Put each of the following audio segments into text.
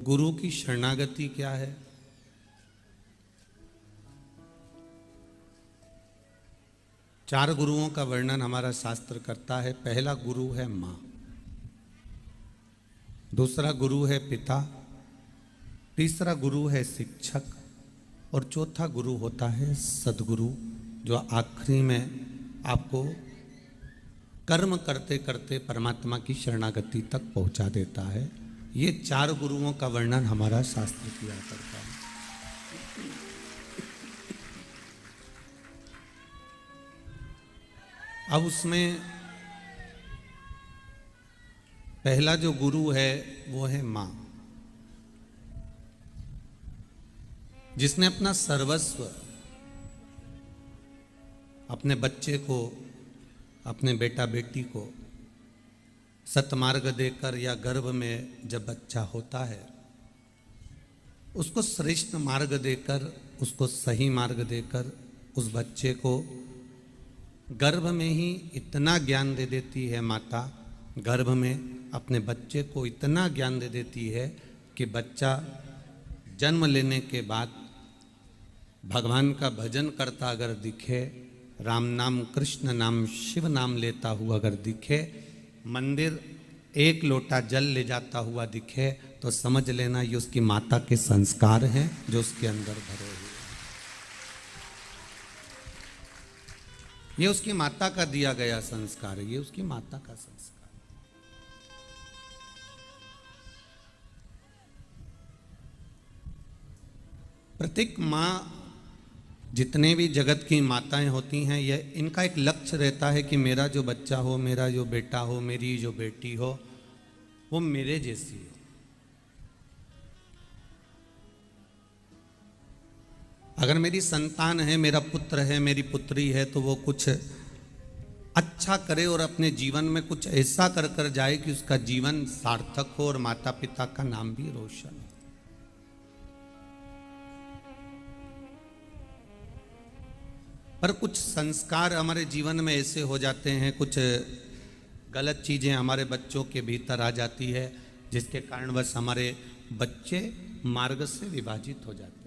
गुरु की शरणागति क्या है? चार गुरुओं का वर्णन हमारा शास्त्र करता है। पहला गुरु है माँ, दूसरा गुरु है पिता, तीसरा गुरु है शिक्षक और चौथा गुरु होता है सदगुरु, जो आखिरी में आपको कर्म करते करते परमात्मा की शरणागति तक पहुंचा देता है। ये चार गुरुओं का वर्णन हमारा शास्त्र किया करता है। अब उसमें पहला जो गुरु है वो है माँ, जिसने अपना सर्वस्व अपने बच्चे को, अपने बेटा बेटी को सतमार्ग देकर या गर्भ में जब बच्चा होता है उसको श्रेष्ठ मार्ग देकर, उसको सही मार्ग देकर उस बच्चे को गर्भ में ही इतना ज्ञान दे देती है माता। गर्भ में अपने बच्चे को इतना ज्ञान दे देती है कि बच्चा जन्म लेने के बाद भगवान का भजन करता अगर दिखे, राम नाम कृष्ण नाम शिव नाम लेता हुआ अगर दिखे, मंदिर एक लोटा जल ले जाता हुआ दिखे, तो समझ लेना ये उसकी माता के संस्कार हैं जो उसके अंदर भरे हुए। ये उसकी माता का दिया गया संस्कार है, ये उसकी माता का संस्कार। प्रत्येक माँ, जितने भी जगत की माताएं होती हैं, यह इनका एक लक्ष्य रहता है कि मेरा जो बच्चा हो, मेरा जो बेटा हो, मेरी जो बेटी हो, वो मेरे जैसी हो। अगर मेरी संतान है, मेरा पुत्र है, मेरी पुत्री है, तो वो कुछ अच्छा करे और अपने जीवन में कुछ ऐसा कर कर जाए कि उसका जीवन सार्थक हो और माता पिता का नाम भी रोशन हो। पर कुछ संस्कार हमारे जीवन में ऐसे हो जाते हैं, कुछ गलत चीजें हमारे बच्चों के भीतर आ जाती है, जिसके कारण बस हमारे बच्चे मार्ग से विभाजित हो जाते हैं।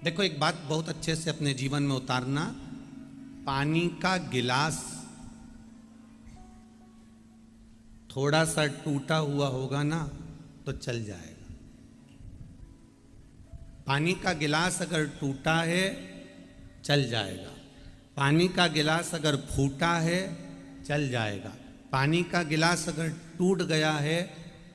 देखो, एक बात बहुत अच्छे से अपने जीवन में उतारना, पानी का गिलास थोड़ा सा टूटा हुआ होगा ना तो चल जाएगा। पानी का गिलास अगर टूटा है चल जाएगा, पानी का गिलास अगर फूटा है चल जाएगा, पानी का गिलास अगर टूट गया है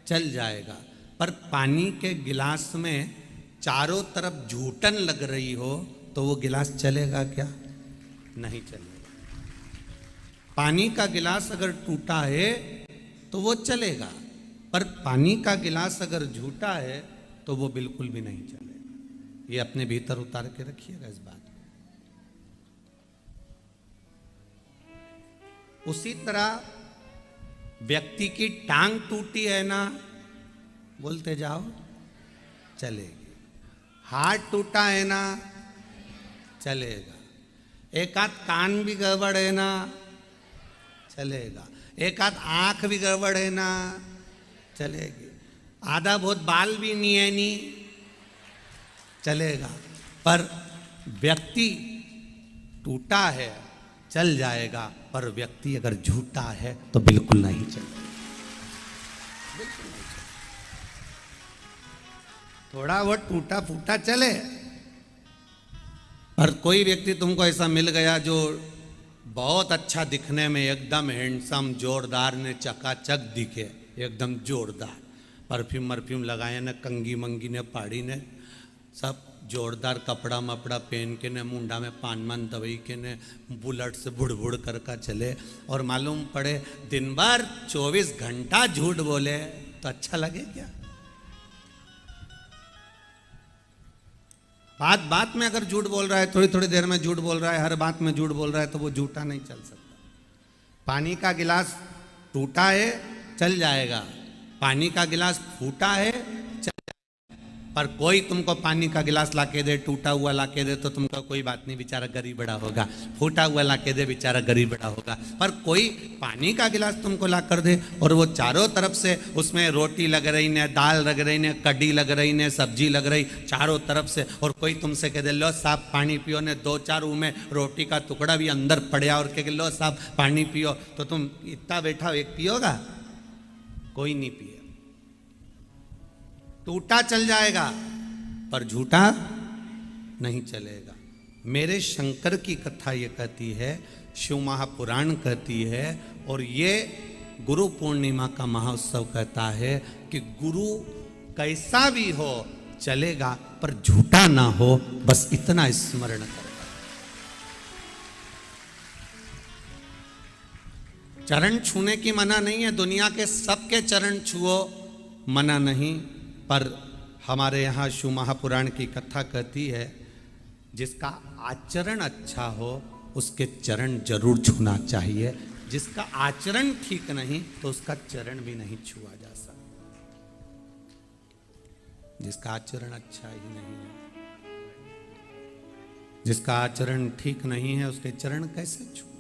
चल जाएगा। पर पानी के गिलास में चारों तरफ झूठन लग रही हो तो वो गिलास चलेगा क्या? नहीं चलेगा। पानी का गिलास अगर टूटा है तो वो चलेगा, पर पानी का गिलास अगर झूठा है तो वो बिल्कुल भी नहीं चलेगा। ये अपने भीतर उतार के रखिएगा इस बात को। उसी तरह व्यक्ति की टांग टूटी है ना, बोलते जाओ, चलेगी। हाथ टूटा है ना, चलेगा। एक आध कान भी गड़बड़ है ना, चलेगा। एक आध आंख भी गड़बड़ है ना, चलेगी। आधा बहुत बाल भी नहीं है नी, चलेगा। पर व्यक्ति टूटा है चल जाएगा, पर व्यक्ति अगर झूठा है तो बिल्कुल नहीं चलेगा, बिल्कुल नहीं चलेगा। थोड़ा बहुत टूटा फूटा चले, पर कोई व्यक्ति तुमको ऐसा मिल गया जो बहुत अच्छा दिखने में एकदम हैंडसम, जोरदार ने चकाचक दिखे, एकदम जोरदार, परफ्यूम मरफ्यूम लगाए ने, कंगी मंगी ने, पाड़ी ने, सब जोरदार कपड़ा मपड़ा पहन के ने, मुंडा में पान मान दवाई के ने, बुलेट से बुड़ बुड़ करके चले, और मालूम पड़े दिन भर 24 घंटा झूठ बोले तो अच्छा लगे क्या? बात बात में अगर झूठ बोल रहा है, थोड़ी थोड़ी देर में झूठ बोल रहा है, हर बात में झूठ बोल रहा है, तो वो झूठा नहीं चल सकता। पानी का गिलास टूटा है चल जाएगा, पानी का गिलास फूटा है चल जाएगा, पर कोई तुमको पानी का गिलास ला के दे, टूटा हुआ ला के दे, तो तुमको कोई बात नहीं, बेचारा गरीब बड़ा होगा। फूटा हुआ ला के दे, बेचारा गरीब बड़ा होगा। पर कोई पानी का गिलास तुमको ला कर दे और वो चारों तरफ से उसमें रोटी लग रही ने, दाल लग रही ने, कढ़ी लग रही ने, सब्जी लग रही चारों तरफ से, और कोई तुमसे कह दे लो साहब पानी पियो ने, दो चार में रोटी का टुकड़ा भी अंदर पड़या और कह लो साहब पानी पियो, तो तुम इतना बैठा एक पियोगा? कोई नहीं पिए। टूटा चल जाएगा पर झूठा नहीं चलेगा। मेरे शंकर की कथा ये कहती है, शिव महापुराण कहती है, और ये गुरु पूर्णिमा का महोत्सव कहता है कि गुरु कैसा भी हो चलेगा पर झूठा ना हो, बस इतना स्मरण करो। चरण छूने की मना नहीं है, दुनिया के सबके चरण छुओ, मना नहीं, पर हमारे यहाँ शिव महापुराण की कथा कहती है जिसका आचरण अच्छा हो उसके चरण जरूर छूना चाहिए। जिसका आचरण ठीक नहीं तो उसका चरण भी नहीं छुआ जा सकता। जिसका आचरण अच्छा ही नहीं है, जिसका आचरण ठीक नहीं है, उसके चरण कैसे छूए?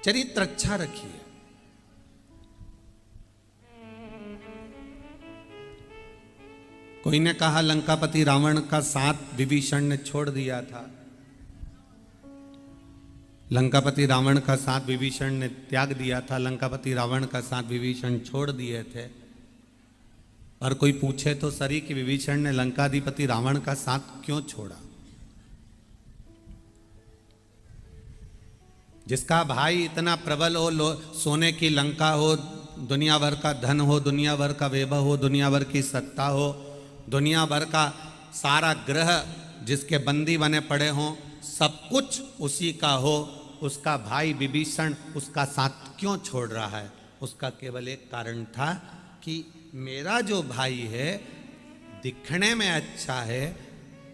चरित्र अच्छा रखिए। कोई ने कहा लंकापति रावण का साथ विभीषण ने छोड़ दिया था। लंकापति रावण का साथ विभीषण ने त्याग दिया था, लंकापति रावण का साथ विभीषण छोड़ दिए थे। और कोई पूछे तो सरी कि विभीषण ने लंकाधिपति रावण का साथ क्यों छोड़ा? जिसका भाई इतना प्रबल हो, सोने की लंका हो, दुनिया भर का धन हो, दुनिया भर का वैभव हो, दुनिया भर की सत्ता हो, दुनिया भर का सारा ग्रह जिसके बंदी बने पड़े हों, सब कुछ उसी का हो, उसका भाई विभीषण उसका साथ क्यों छोड़ रहा है? उसका केवल एक कारण था कि मेरा जो भाई है दिखने में अच्छा है,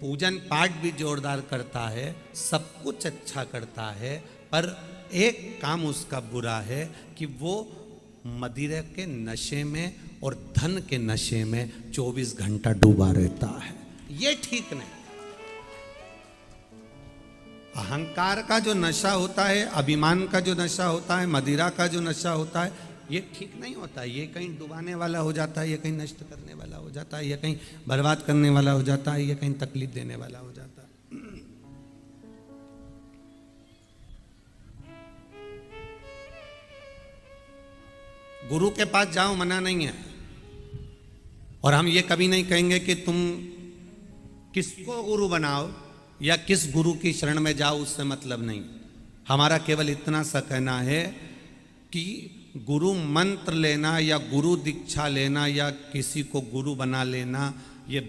पूजन पाठ भी जोरदार करता है, सब कुछ अच्छा करता है, पर एक काम उसका बुरा है कि वो मदिरा के नशे में और धन के नशे में 24 घंटा डूबा रहता है। ये ठीक नहीं। अहंकार का जो नशा होता है, अभिमान का जो नशा होता है, मदिरा का जो नशा होता है, ये ठीक नहीं होता। ये कहीं डुबाने वाला हो जाता है, ये कहीं नष्ट करने वाला हो जाता है, ये कहीं बर्बाद करने वाला हो जाता है, ये कहीं तकलीफ देने वाला हो जाता है। गुरु के पास जाओ, मना नहीं है, और हम ये कभी नहीं कहेंगे कि तुम किसको गुरु बनाओ या किस गुरु की शरण में जाओ, उससे मतलब नहीं। हमारा केवल इतना सा कहना है कि गुरु मंत्र लेना या गुरु दीक्षा लेना या किसी को गुरु बना लेना, ये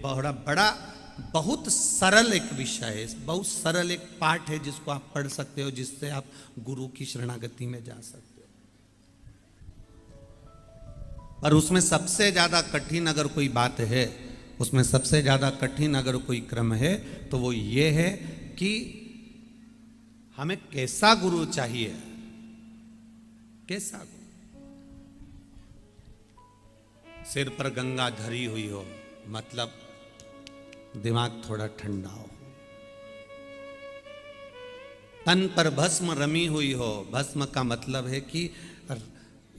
बहुत सरल एक विषय है, बहुत सरल एक पाठ है जिसको आप पढ़ सकते हो, जिससे आप गुरु की शरणागति में जा सकते हो। पर उसमें सबसे ज़्यादा कठिन अगर कोई बात है, उसमें सबसे ज़्यादा कठिन अगर कोई क्रम है तो वो ये है कि हमें कैसा गुरु चाहिए। कैसा गुरु? सिर पर गंगा धरी हुई हो, मतलब दिमाग थोड़ा ठंडा हो। तन पर भस्म रमी हुई हो, भस्म का मतलब है कि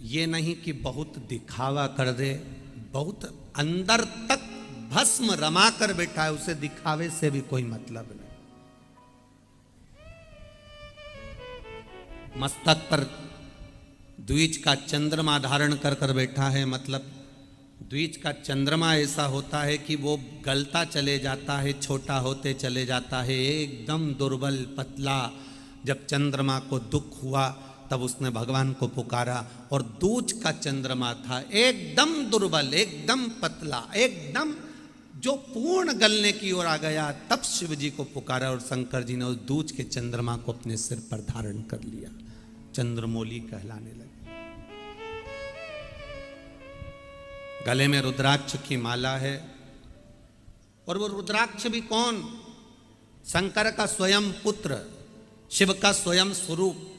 ये नहीं कि बहुत दिखावा कर दे, बहुत अंदर तक भस्म रमा कर बैठा है, उसे दिखावे से भी कोई मतलब नहीं। मस्तक पर द्विज का चंद्रमा धारण कर कर बैठा है, मतलब द्विज का चंद्रमा ऐसा होता है कि वो गलता चले जाता है, छोटा होते चले जाता है, एकदम दुर्बल पतला। जब चंद्रमा को दुख हुआ तब उसने भगवान को पुकारा, और दूज का चंद्रमा था एकदम दुर्बल, एकदम पतला, एकदम जो पूर्ण गलने की ओर आ गया, तब शिव जी को पुकारा और शंकर जी ने उस दूज के चंद्रमा को अपने सिर पर धारण कर लिया, चंद्रमौली कहलाने लगे। गले में रुद्राक्ष की माला है, और वो रुद्राक्ष भी कौन? शंकर का स्वयं पुत्र, शिव का स्वयं स्वरूप,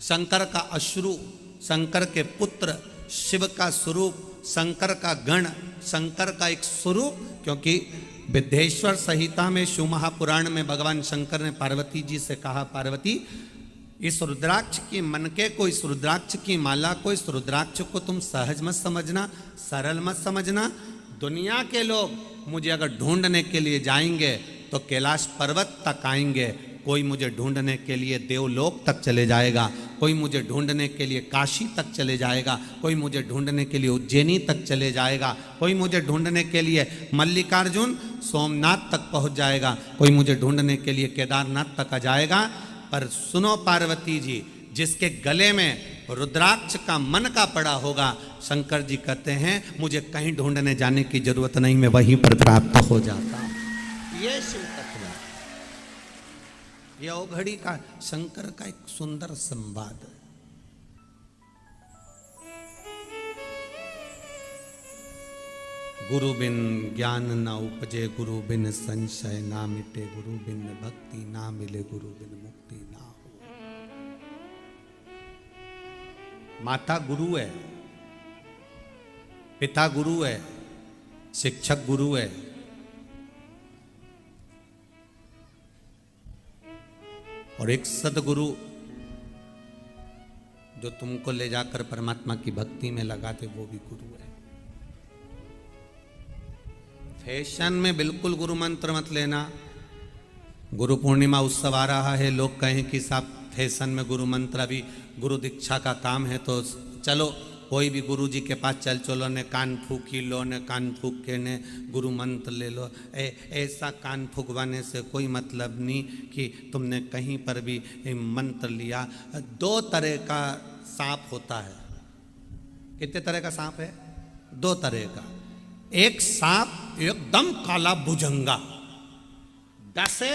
शंकर का अश्रु, शंकर के पुत्र, शिव का स्वरूप, शंकर का गण, शंकर का एक स्वरूप, क्योंकि विद्येश्वर संहिता में शिव महापुराण में भगवान शंकर ने पार्वती जी से कहा, पार्वती इस रुद्राक्ष की मनके को, इस रुद्राक्ष की माला को, इस रुद्राक्ष को तुम सहज मत समझना, सरल मत समझना। दुनिया के लोग मुझे अगर ढूंढने के लिए जाएंगे तो कैलाश पर्वत तक आएंगे, कोई मुझे ढूंढने के लिए देवलोक तक चले जाएगा, कोई मुझे ढूंढने के लिए काशी तक चले जाएगा, कोई मुझे ढूंढने के लिए उज्जैनी तक चले जाएगा, कोई मुझे ढूंढने के लिए मल्लिकार्जुन सोमनाथ तक पहुंच जाएगा, कोई मुझे ढूंढने के लिए केदारनाथ तक आ जाएगा। पर सुनो पार्वती जी, जिसके गले में रुद्राक्ष का मन का पड़ा होगा, शंकर जी कहते हैं मुझे कहीं ढूंढने जाने की जरूरत नहीं, मैं वहीं पर प्राप्त हो जाता हूं। ये शिव तत्व है, ये अवघड़ी का शंकर का एक सुंदर संवाद है। गुरु बिन ज्ञान न उपजे, गुरु बिन संशय ना मिटे, गुरु बिन भक्ति ना मिले, गुरु बिन मुक्ति ना हो। माता गुरु है, पिता गुरु है, शिक्षक गुरु है, और एक सदगुरु जो तुमको ले जाकर परमात्मा की भक्ति में लगाते, वो भी गुरु है। फैशन में बिल्कुल गुरु मंत्र मत लेना। गुरु पूर्णिमा उत्सव आ रहा है, लोग कहें कि साहब फैशन में गुरु मंत्र, अभी गुरु दीक्षा का काम है तो चलो कोई भी गुरु जी के पास चल चलो, ने कान फूकी लो, ने कान फूक के ने गुरु मंत्र ले लो। ऐसा कान फूकवाने से कोई मतलब नहीं कि तुमने कहीं पर भी मंत्र लिया। दो तरह का सांप होता है। कितने तरह का सांप है? दो तरह का। एक सांप एकदम काला भुजंगा, डसे,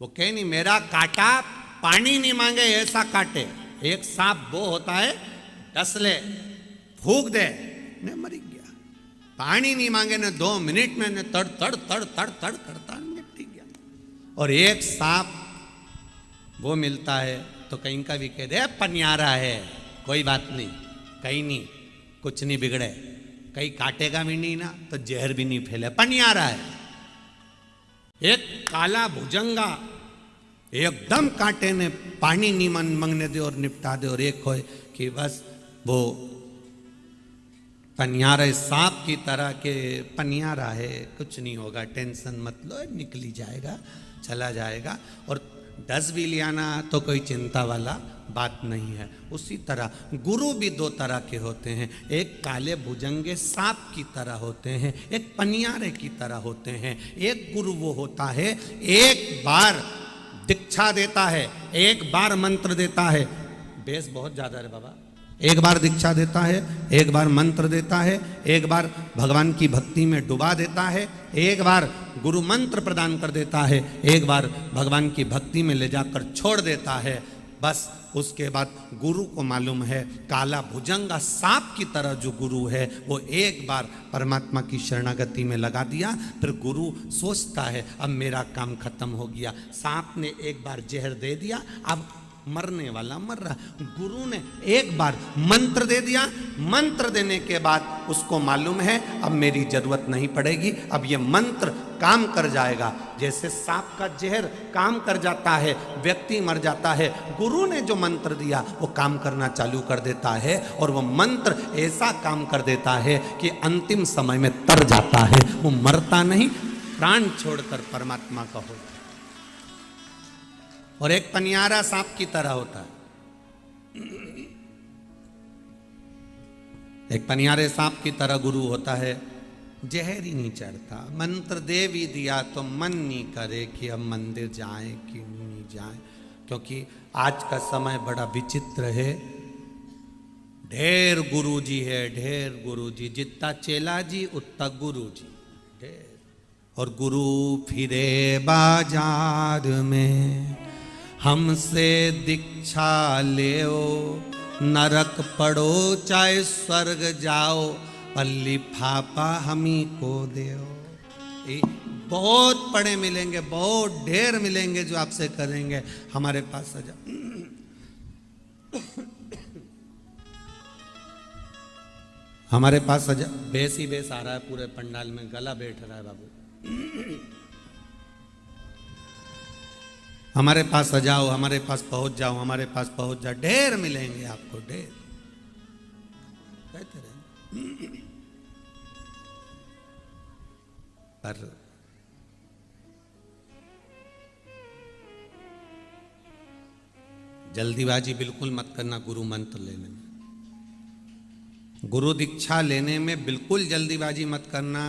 वो कहे नहीं मेरा काटा पानी नहीं मांगे ऐसा काटे। एक सांप वो होता है डस ले, फूक दे, ने मर गया। पानी नहीं मांगे ने 2 मिनट में ने तड़ तड़ तड़ तड़ तड़ करता निपट गया। और एक सांप वो मिलता है तो कहीं का भी कह दे पनियारा है, कोई बात नहीं, कहीं नहीं, कुछ नहीं बिगड़े, कहीं काटेगा भी नहीं ना तो जहर भी नहीं फैले, पनियारा है। एक काला भुजंगा एकदम कांटे ने पानी नहीं मांगने दे और निपटा दे। और एक हो कि बस वो पनियारा सांप की तरह के पनियारा है, कुछ नहीं होगा, टेंशन मत लो, निकली जाएगा, चला जाएगा। और डस भी लियाना तो कोई चिंता वाला बात नहीं है। उसी तरह गुरु भी 2 तरह के होते हैं, एक काले भुजंगे सांप की तरह होते हैं, एक पनियारे की तरह होते हैं। एक गुरु वो होता है एक बार दीक्षा देता है, एक बार मंत्र देता है, बेस बहुत ज्यादा है बाबा, एक बार दीक्षा देता है, एक बार मंत्र देता है, एक बार भगवान की भक्ति में डुबा देता है, एक बार गुरु मंत्र प्रदान कर देता है, एक बार भगवान की भक्ति में ले जाकर छोड़ देता है। बस उसके बाद गुरु को मालूम है काला भुजंगा सांप की तरह जो गुरु है वो एक बार परमात्मा की शरणागति में लगा दिया, फिर गुरु सोचता है अब मेरा काम खत्म हो गया। सांप ने एक बार जहर दे दिया, अब मरने वाला मर रहा। गुरु ने एक बार मंत्र दे दिया, मंत्र देने के बाद उसको मालूम है अब मेरी जरूरत नहीं पड़ेगी, अब ये मंत्र काम कर जाएगा। जैसे सांप का जहर काम कर जाता है, व्यक्ति मर जाता है, गुरु ने जो मंत्र दिया वो काम करना चालू कर देता है। और वो मंत्र ऐसा काम कर देता है कि अंतिम समय में तर जाता है, वो मरता नहीं, प्राण छोड़कर परमात्मा का हो। और एक पनियारा सांप की तरह होता है, एक पनियारे सांप की तरह गुरु होता है, जहर ही नहीं चढ़ता, मंत्र दे भी दिया तो मन नहीं करे कि अब मंदिर जाएं कि नहीं जाएं। क्योंकि आज का समय बड़ा विचित्र है, ढेर गुरु जी है, ढेर गुरु जी, जितना चेला जी उतना गुरु जी ढेर। और गुरु फिरे बाजार में हमसे दीक्षा लेओ, नरक पड़ो चाहे स्वर्ग जाओ, पर लिफाफा हम ही को देओ। बहुत पढ़े मिलेंगे, बहुत ढेर मिलेंगे जो आपसे करेंगे हमारे पास सजा। हमारे पास बेस ही बेस आ रहा है पूरे पंडाल में, गला बैठ रहा है बाबू। हमारे पास आ जाओ, हमारे पास पहुंच जाओ, हमारे पास पहुंच जाओ, ढेर मिलेंगे आपको, ढेर कहते रहे। पर जल्दीबाजी बिल्कुल मत करना गुरु मंत्र लेने में, गुरु दीक्षा लेने में बिल्कुल जल्दीबाजी मत करना।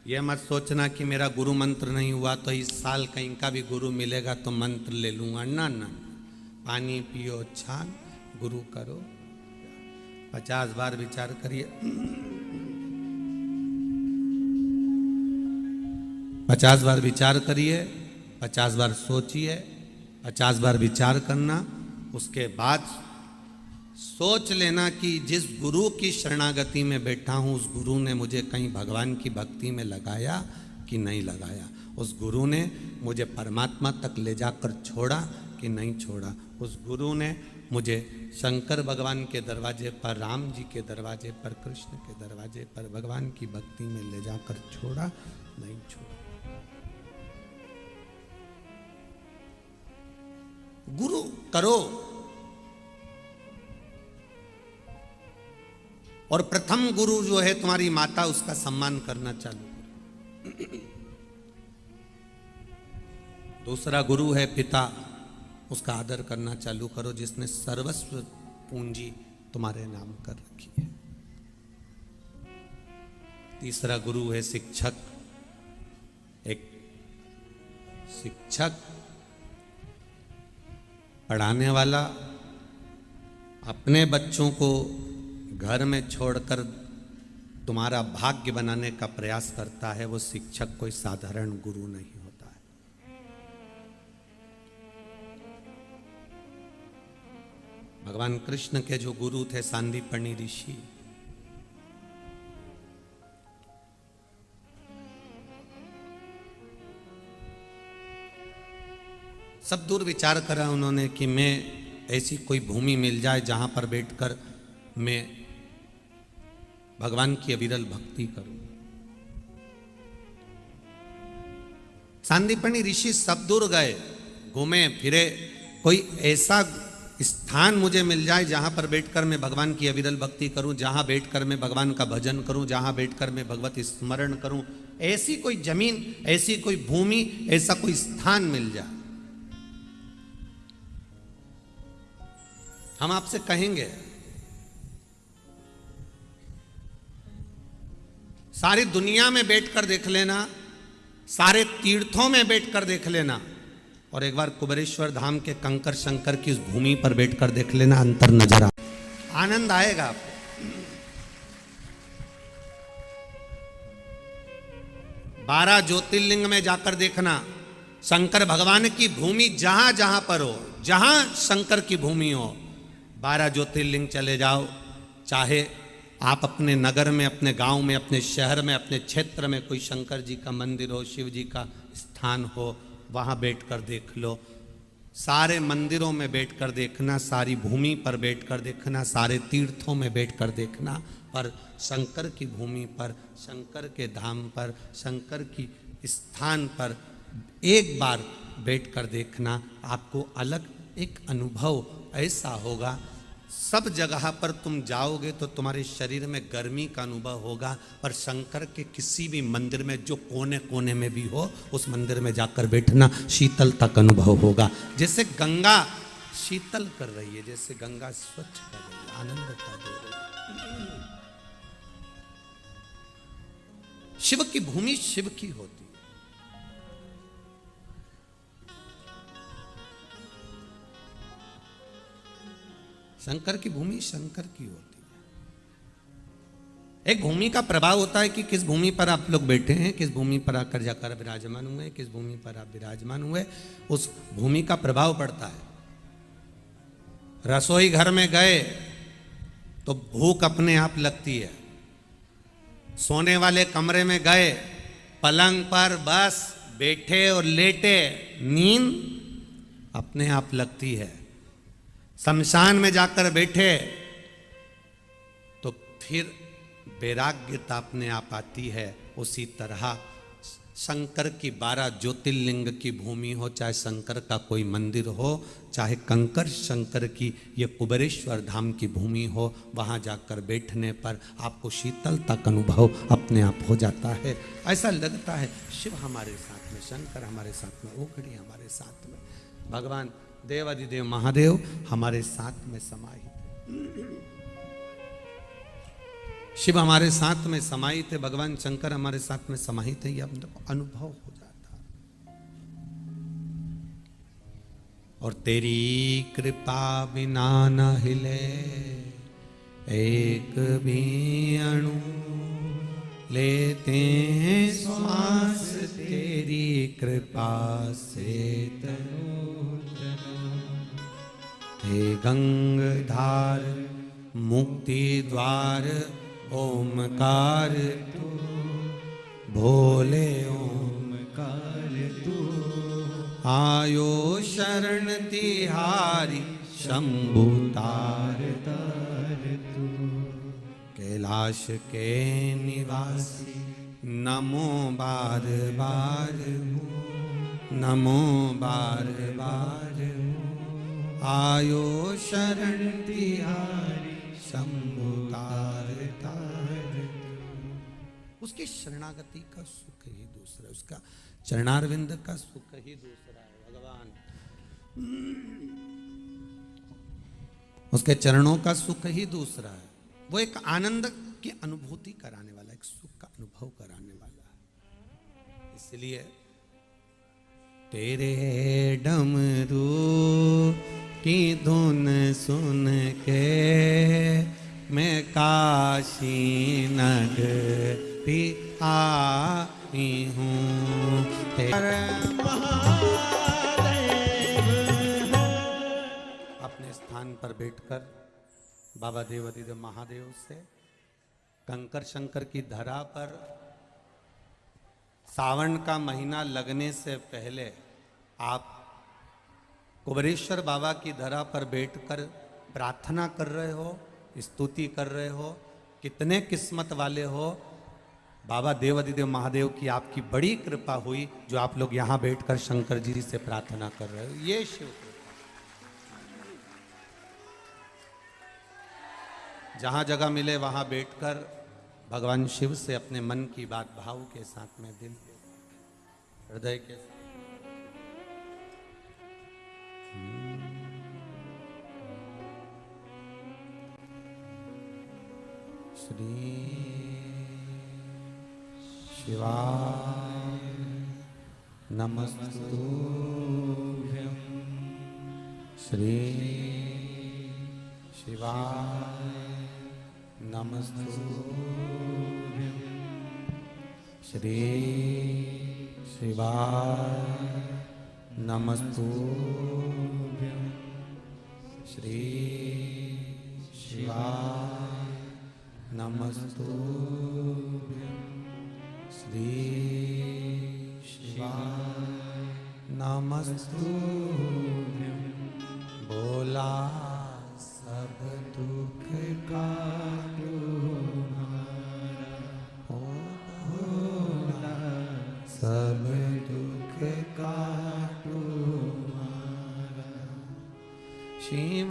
यह मत सोचना कि मेरा गुरु मंत्र नहीं हुआ तो इस साल कहीं का भी गुरु मिलेगा तो मंत्र ले लूंगा। ना ना, पानी पियो, छान, गुरु करो। 50 बार विचार करिए, 50 बार विचार करिए, 50 बार सोचिए, 50 बार विचार करना। उसके बाद सोच लेना कि जिस गुरु की शरणागति में बैठा हूँ उस गुरु ने मुझे कहीं भगवान की भक्ति में लगाया कि नहीं लगाया, उस गुरु ने मुझे परमात्मा तक ले जाकर छोड़ा कि नहीं छोड़ा, उस गुरु ने मुझे शंकर भगवान के दरवाजे पर, राम जी के दरवाजे पर, कृष्ण के दरवाजे पर भगवान की भक्ति में ले जाकर छोड़ा नहीं छोड़ा। गुरु करो। और प्रथम गुरु जो है तुम्हारी माता, उसका सम्मान करना चालू करो। दूसरा गुरु है पिता, उसका आदर करना चालू करो, जिसने सर्वस्व पूंजी तुम्हारे नाम कर रखी है। तीसरा गुरु है शिक्षक। एक शिक्षक, पढ़ाने वाला अपने बच्चों को घर में छोड़कर तुम्हारा भाग्य बनाने का प्रयास करता है, वो शिक्षक कोई साधारण गुरु नहीं होता है। भगवान कृष्ण के जो गुरु थे सांदीपनि ऋषि, सब दूर विचार करा उन्होंने कि मैं ऐसी कोई भूमि मिल जाए जहां पर बैठकर मैं भगवान की अविरल भक्ति करूं। सांदीपनि ऋषि सब दूर गए, घूमे फिरे, कोई ऐसा स्थान मुझे मिल जाए जहां पर बैठकर मैं भगवान की अविरल भक्ति करूं, जहां बैठकर मैं भगवान का भजन करूं, जहां बैठकर मैं भगवत स्मरण करूं। ऐसी कोई जमीन, ऐसी कोई भूमि, ऐसा कोई स्थान मिल जाए। हम आपसे कहेंगे सारी दुनिया में बैठकर देख लेना, सारे तीर्थों में बैठकर देख लेना, और एक बार कुबेरेश्वर धाम के कंकर शंकर की उस भूमि पर बैठकर देख लेना, अंतर नजर आ, आनंद आएगा आपको। 12 ज्योतिर्लिंग में जाकर देखना, शंकर भगवान की भूमि जहां जहां पर हो, जहां शंकर की भूमि हो, 12 ज्योतिर्लिंग चले जाओ। चाहे आप अपने नगर में, अपने गांव में, अपने शहर में, अपने क्षेत्र में कोई शंकर जी का मंदिर हो, शिव जी का स्थान हो, वहां बैठकर देख लो। सारे मंदिरों में बैठकर देखना, सारी भूमि पर बैठकर देखना, सारे तीर्थों में बैठकर देखना, पर शंकर की भूमि पर, शंकर के धाम पर, शंकर की स्थान पर एक बार बैठकर देखना। आपको अलग एक अनुभव ऐसा होगा। सब जगह पर तुम जाओगे तो तुम्हारे शरीर में गर्मी का अनुभव होगा, पर शंकर के किसी भी मंदिर में जो कोने कोने में भी हो, उस मंदिर में जाकर बैठना, शीतलता का अनुभव होगा। जैसे गंगा शीतल कर रही है, जैसे गंगा स्वच्छ कर रही है, आनंदता दे रही है। शिव की भूमि शिव की होती है। शंकर की भूमि शंकर की होती है। एक भूमि का प्रभाव होता है कि किस भूमि पर आप लोग बैठे हैं, किस भूमि पर आकर जाकर विराजमान हुए, किस भूमि पर आप विराजमान हुए, उस भूमि का प्रभाव पड़ता है। रसोई घर में गए तो भूख अपने आप लगती है। सोने वाले कमरे में गए, पलंग पर बस बैठे और लेटे, नींद अपने आप लगती है। शमशान में जाकर बैठे तो फिर वैराग्यता अपने आप आती है। उसी तरह शंकर की 12 ज्योतिर्लिंग की भूमि हो, चाहे शंकर का कोई मंदिर हो, चाहे कंकर शंकर की ये कुबेरेश्वर धाम की भूमि हो, वहाँ जाकर बैठने पर आपको शीतलता का अनुभव अपने आप हो जाता है। ऐसा लगता है शिव हमारे साथ में, शंकर हमारे साथ में, ओखड़ी हमारे साथ में, भगवान देवादिदेव महादेव हमारे साथ में समाहित। शिव हमारे साथ में समाहित है, भगवान शंकर हमारे साथ में समाहित है, यह अनुभव हो जाता। और तेरी कृपा बिना न हिले एक भी अणु, लेते हैं श्वास तेरी कृपा से तनु तनु। हे गंगाधार मुक्ति द्वार ओमकार तू, भोले ओमकार तू, आयो शरण तिहारी शंभु तार तार तू। कैलाश के निवासी नमो बार बार, नमो बार बार, आयो शरण तिहारी शंभु तार तार। उसकी शरणागति का सुख ही दूसरा, उसका चरणारविंद का सुख ही दूसरा है भगवान। उसके चरणों का सुख ही दूसरा है। वो एक आनंद की अनुभूति कराने वाला, एक सुख का अनुभव कराने वाला है। इसलिए तेरे डमरू की धुन सुन के मैं काशी नगरी आई हूँ। अपने स्थान पर बैठकर बाबा देवादिदेव महादेव से कंकर शंकर की धरा पर सावन का महीना लगने से पहले आप कुबेरेश्वर बाबा की धरा पर बैठकर प्रार्थना कर रहे हो, स्तुति कर रहे हो। कितने किस्मत वाले हो, बाबा देवादिदेव महादेव की आपकी बड़ी कृपा हुई जो आप लोग यहाँ बैठकर शंकर जी से प्रार्थना कर रहे हो। ये शिव कृपा। जहाँ जगह मिले वहाँ बैठकर भगवान शिव से अपने मन की बात भाव के साथ में, दिल के हृदय के साथ। श्री शिवाय नमस्तुभ्यं, श्री शिवाय नमस्तुभ्यं, श्री शिवाय नमस्तुभ्यं, श्री शिवाय नमस्तुभ्यं, श्री शिवाय नमस्तुभ्यं। बोला सब दुख का सब दुख काटो मारा। शिव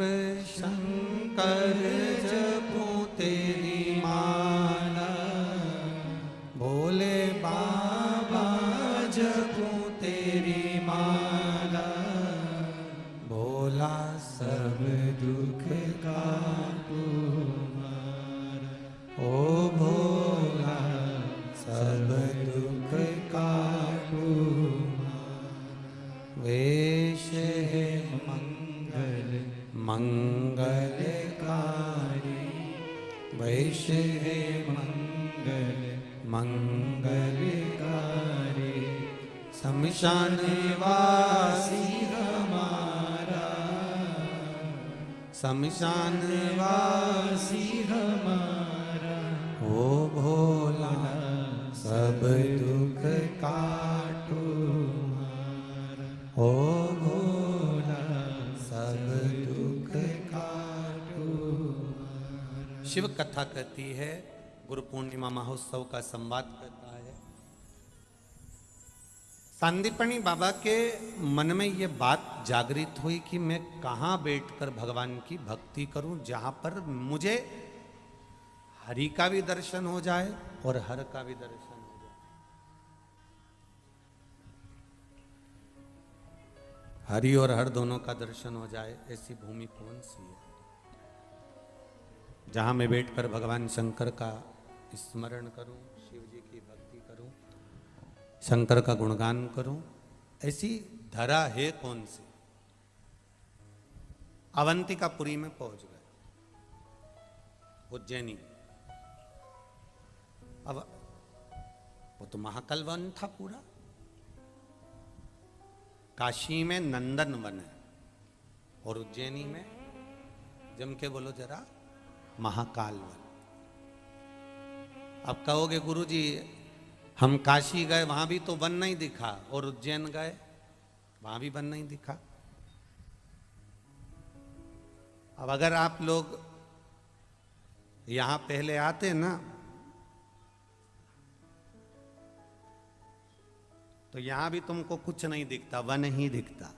शंकर जपो तेरी माला, भोले बाबा जपो तेरी माला। भोला सब दुख काटो मारा, ओ भोला सब दुख काटो मारा। वेश है मंगल मंगलकारी, वेश है मंगल मंगलकारी। शमशान वासी हमारा, शमशान वासी हमारा। ओ भोला सब दुख काटो मारा, ओ भोला सब दुख काटो मारा। शिव कथा कहती है गुरु पूर्णिमा महोत्सव का संवाद करता है। सांदीपनी बाबा के मन में ये बात जागृत हुई कि मैं कहाँ बैठकर भगवान की भक्ति करूं जहां पर मुझे हरि का भी दर्शन हो जाए और हर का भी दर्शन हो जाए। हरि और हर दोनों का दर्शन हो जाए, ऐसी भूमि कौन सी है जहां मैं बैठकर भगवान शंकर का स्मरण करूं, शिव जी की भक्ति करूं, शंकर का गुणगान करूं। ऐसी धरा है कौन सी? अवंतिकापुरी में पहुंच गए, उज्जैनी। अब वो तो महाकाल वन था पूरा। काशी में नंदन वन है और उज्जैनी में, जम के बोलो जरा, महाकाल वन। अब कहोगे गुरुजी हम काशी गए वहां भी तो वन नहीं दिखा, और उज्जैन गए वहां भी वन नहीं दिखा। अब अगर आप लोग यहां पहले आते ना तो यहां भी तुमको कुछ नहीं दिखता, वन ही दिखता।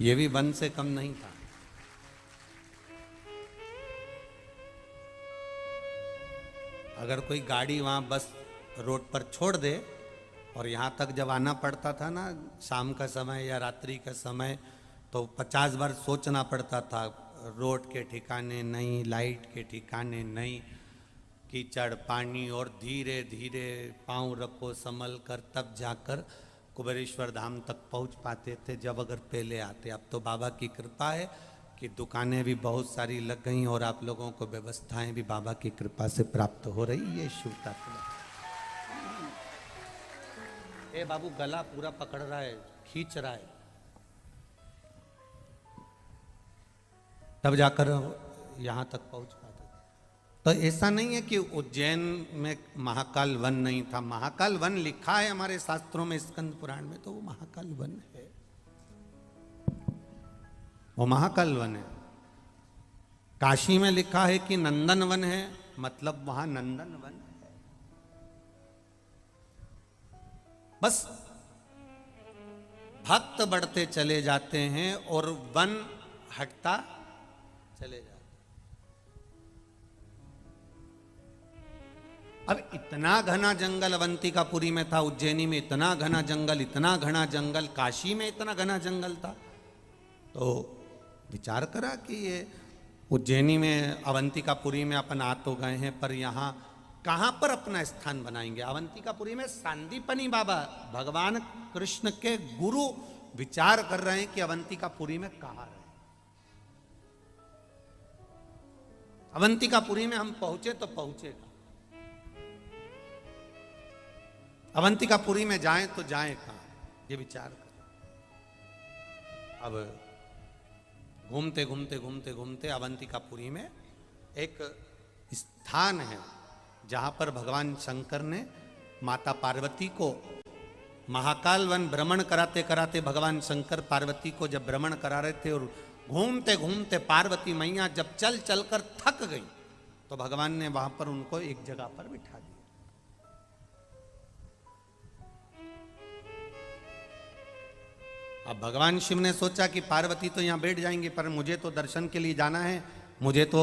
ये भी वन से कम नहीं था। अगर कोई गाड़ी वहां बस रोड पर छोड़ दे और यहां तक जब आना पड़ता था ना शाम का समय या रात्रि का समय, तो 50 बार सोचना पड़ता था। रोड के ठिकाने नहीं, लाइट के ठिकाने नहीं, कीचड़ पानी, और धीरे धीरे पांव रखो संभल कर, तब जाकर कुबेरेश्वर धाम तक पहुंच पाते थे जब अगर पहले आते। अब तो बाबा की कृपा है कि दुकानें भी बहुत सारी लग गई और आप लोगों को व्यवस्थाएं भी बाबा की कृपा से प्राप्त हो रही है। शिव तत्व। ए बाबू गला पूरा पकड़ रहा है, खींच रहा है, तब जाकर यहां तक पहुंच पाते। तो ऐसा नहीं है कि उज्जैन में महाकाल वन नहीं था। महाकाल वन लिखा है हमारे शास्त्रों में, स्कंद पुराण में, तो वो महाकाल वन है, वो महाकाल वन है। काशी में लिखा है कि नंदन वन है, मतलब वहां नंदन वन है। बस भक्त बढ़ते चले जाते हैं और वन हटता चले जाते। अब इतना घना जंगल अवंतिकापुरी में था, उज्जैनी में इतना घना जंगल, इतना घना जंगल, काशी में इतना घना जंगल था। तो विचार करा कि ये उज्जैनी में अवंतिकापुरी में अपन आ तो गए हैं, पर यहाँ कहाँ पर अपना स्थान बनाएंगे? अवंतिकापुरी में सांदीपनी बाबा भगवान कृष्ण के गुरु विचार कर रहे हैं कि अवंतिकापुरी में कहाँ रहे। अवंतिकापुरी में हम पहुंचे तो पहुंचेगा, अवंतिकापुरी में जाएं तो जाएं कहाँ, ये विचार कर। अब घूमते घूमते घूमते घूमते अवंतिकापुरी में एक स्थान है जहां पर भगवान शंकर ने माता पार्वती को महाकाल वन भ्रमण कराते कराते, भगवान शंकर पार्वती को जब भ्रमण करा रहे थे और घूमते घूमते पार्वती मैया जब चल चल कर थक गई, तो भगवान ने वहां पर उनको एक जगह पर बिठा दिया। अब भगवान शिव ने सोचा कि पार्वती तो यहाँ बैठ जाएंगी, पर मुझे तो दर्शन के लिए जाना है। मुझे तो,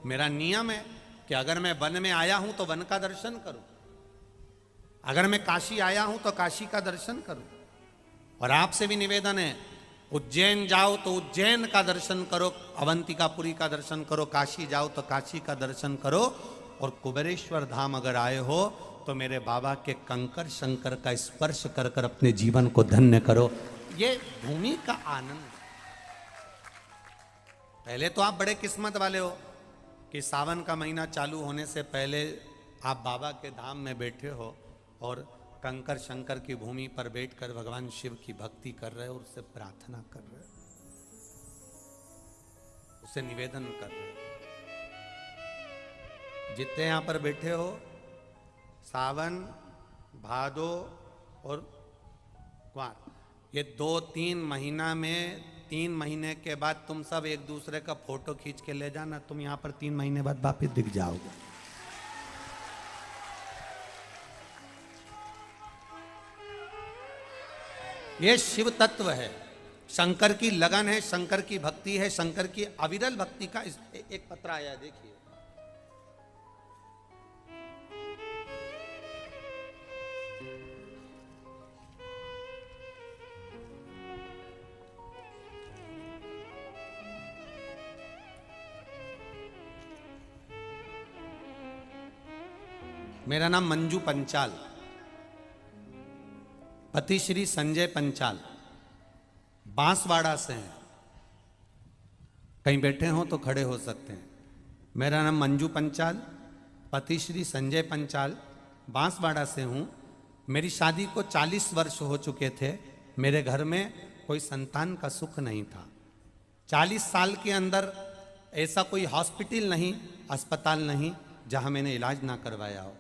मेरा नियम है कि अगर मैं वन में आया हूं तो वन का दर्शन करूं, अगर मैं काशी आया हूं तो काशी का दर्शन करूं। और आपसे भी निवेदन है, उज्जैन जाओ तो उज्जैन का दर्शन करो, अवंतिकापुरी का दर्शन करो, काशी जाओ तो काशी का दर्शन करो, और कुबेरेश्वर धाम अगर आए हो तो मेरे बाबा के कंकर शंकर का स्पर्श कर कर अपने जीवन को धन्य करो। ये भूमि का आनंद। पहले तो आप बड़े किस्मत वाले हो कि सावन का महीना चालू होने से पहले आप बाबा के धाम में बैठे हो और कंकर शंकर की भूमि पर बैठकर भगवान शिव की भक्ति कर रहे हो, उससे प्रार्थना कर रहे हो, उससे निवेदन कर रहे हो। जितने यहां पर बैठे हो, सावन, भादो और कुंवार, ये 2-3 महीना में, 3 महीने के बाद तुम सब एक दूसरे का फोटो खींच के ले जाना, तुम यहाँ पर 3 महीने बाद वापिस दिख जाओगे। ये शिव तत्व है, शंकर की लगन है, शंकर की भक्ति है, शंकर की अविरल भक्ति का एक पत्र आया, देखिए। मेरा नाम मंजू पंचाल, पति श्री संजय पंचाल, बांसवाड़ा से हैं। कहीं बैठे हो तो खड़े हो सकते हैं। मेरा नाम मंजू पंचाल, पति श्री संजय पंचाल, बांसवाड़ा से हूँ। मेरी शादी को 40 वर्ष हो चुके थे। मेरे घर में कोई संतान का सुख नहीं था। 40 साल के अंदर ऐसा कोई हॉस्पिटल नहीं, अस्पताल नहीं जहाँ मैंने इलाज ना करवाया हो।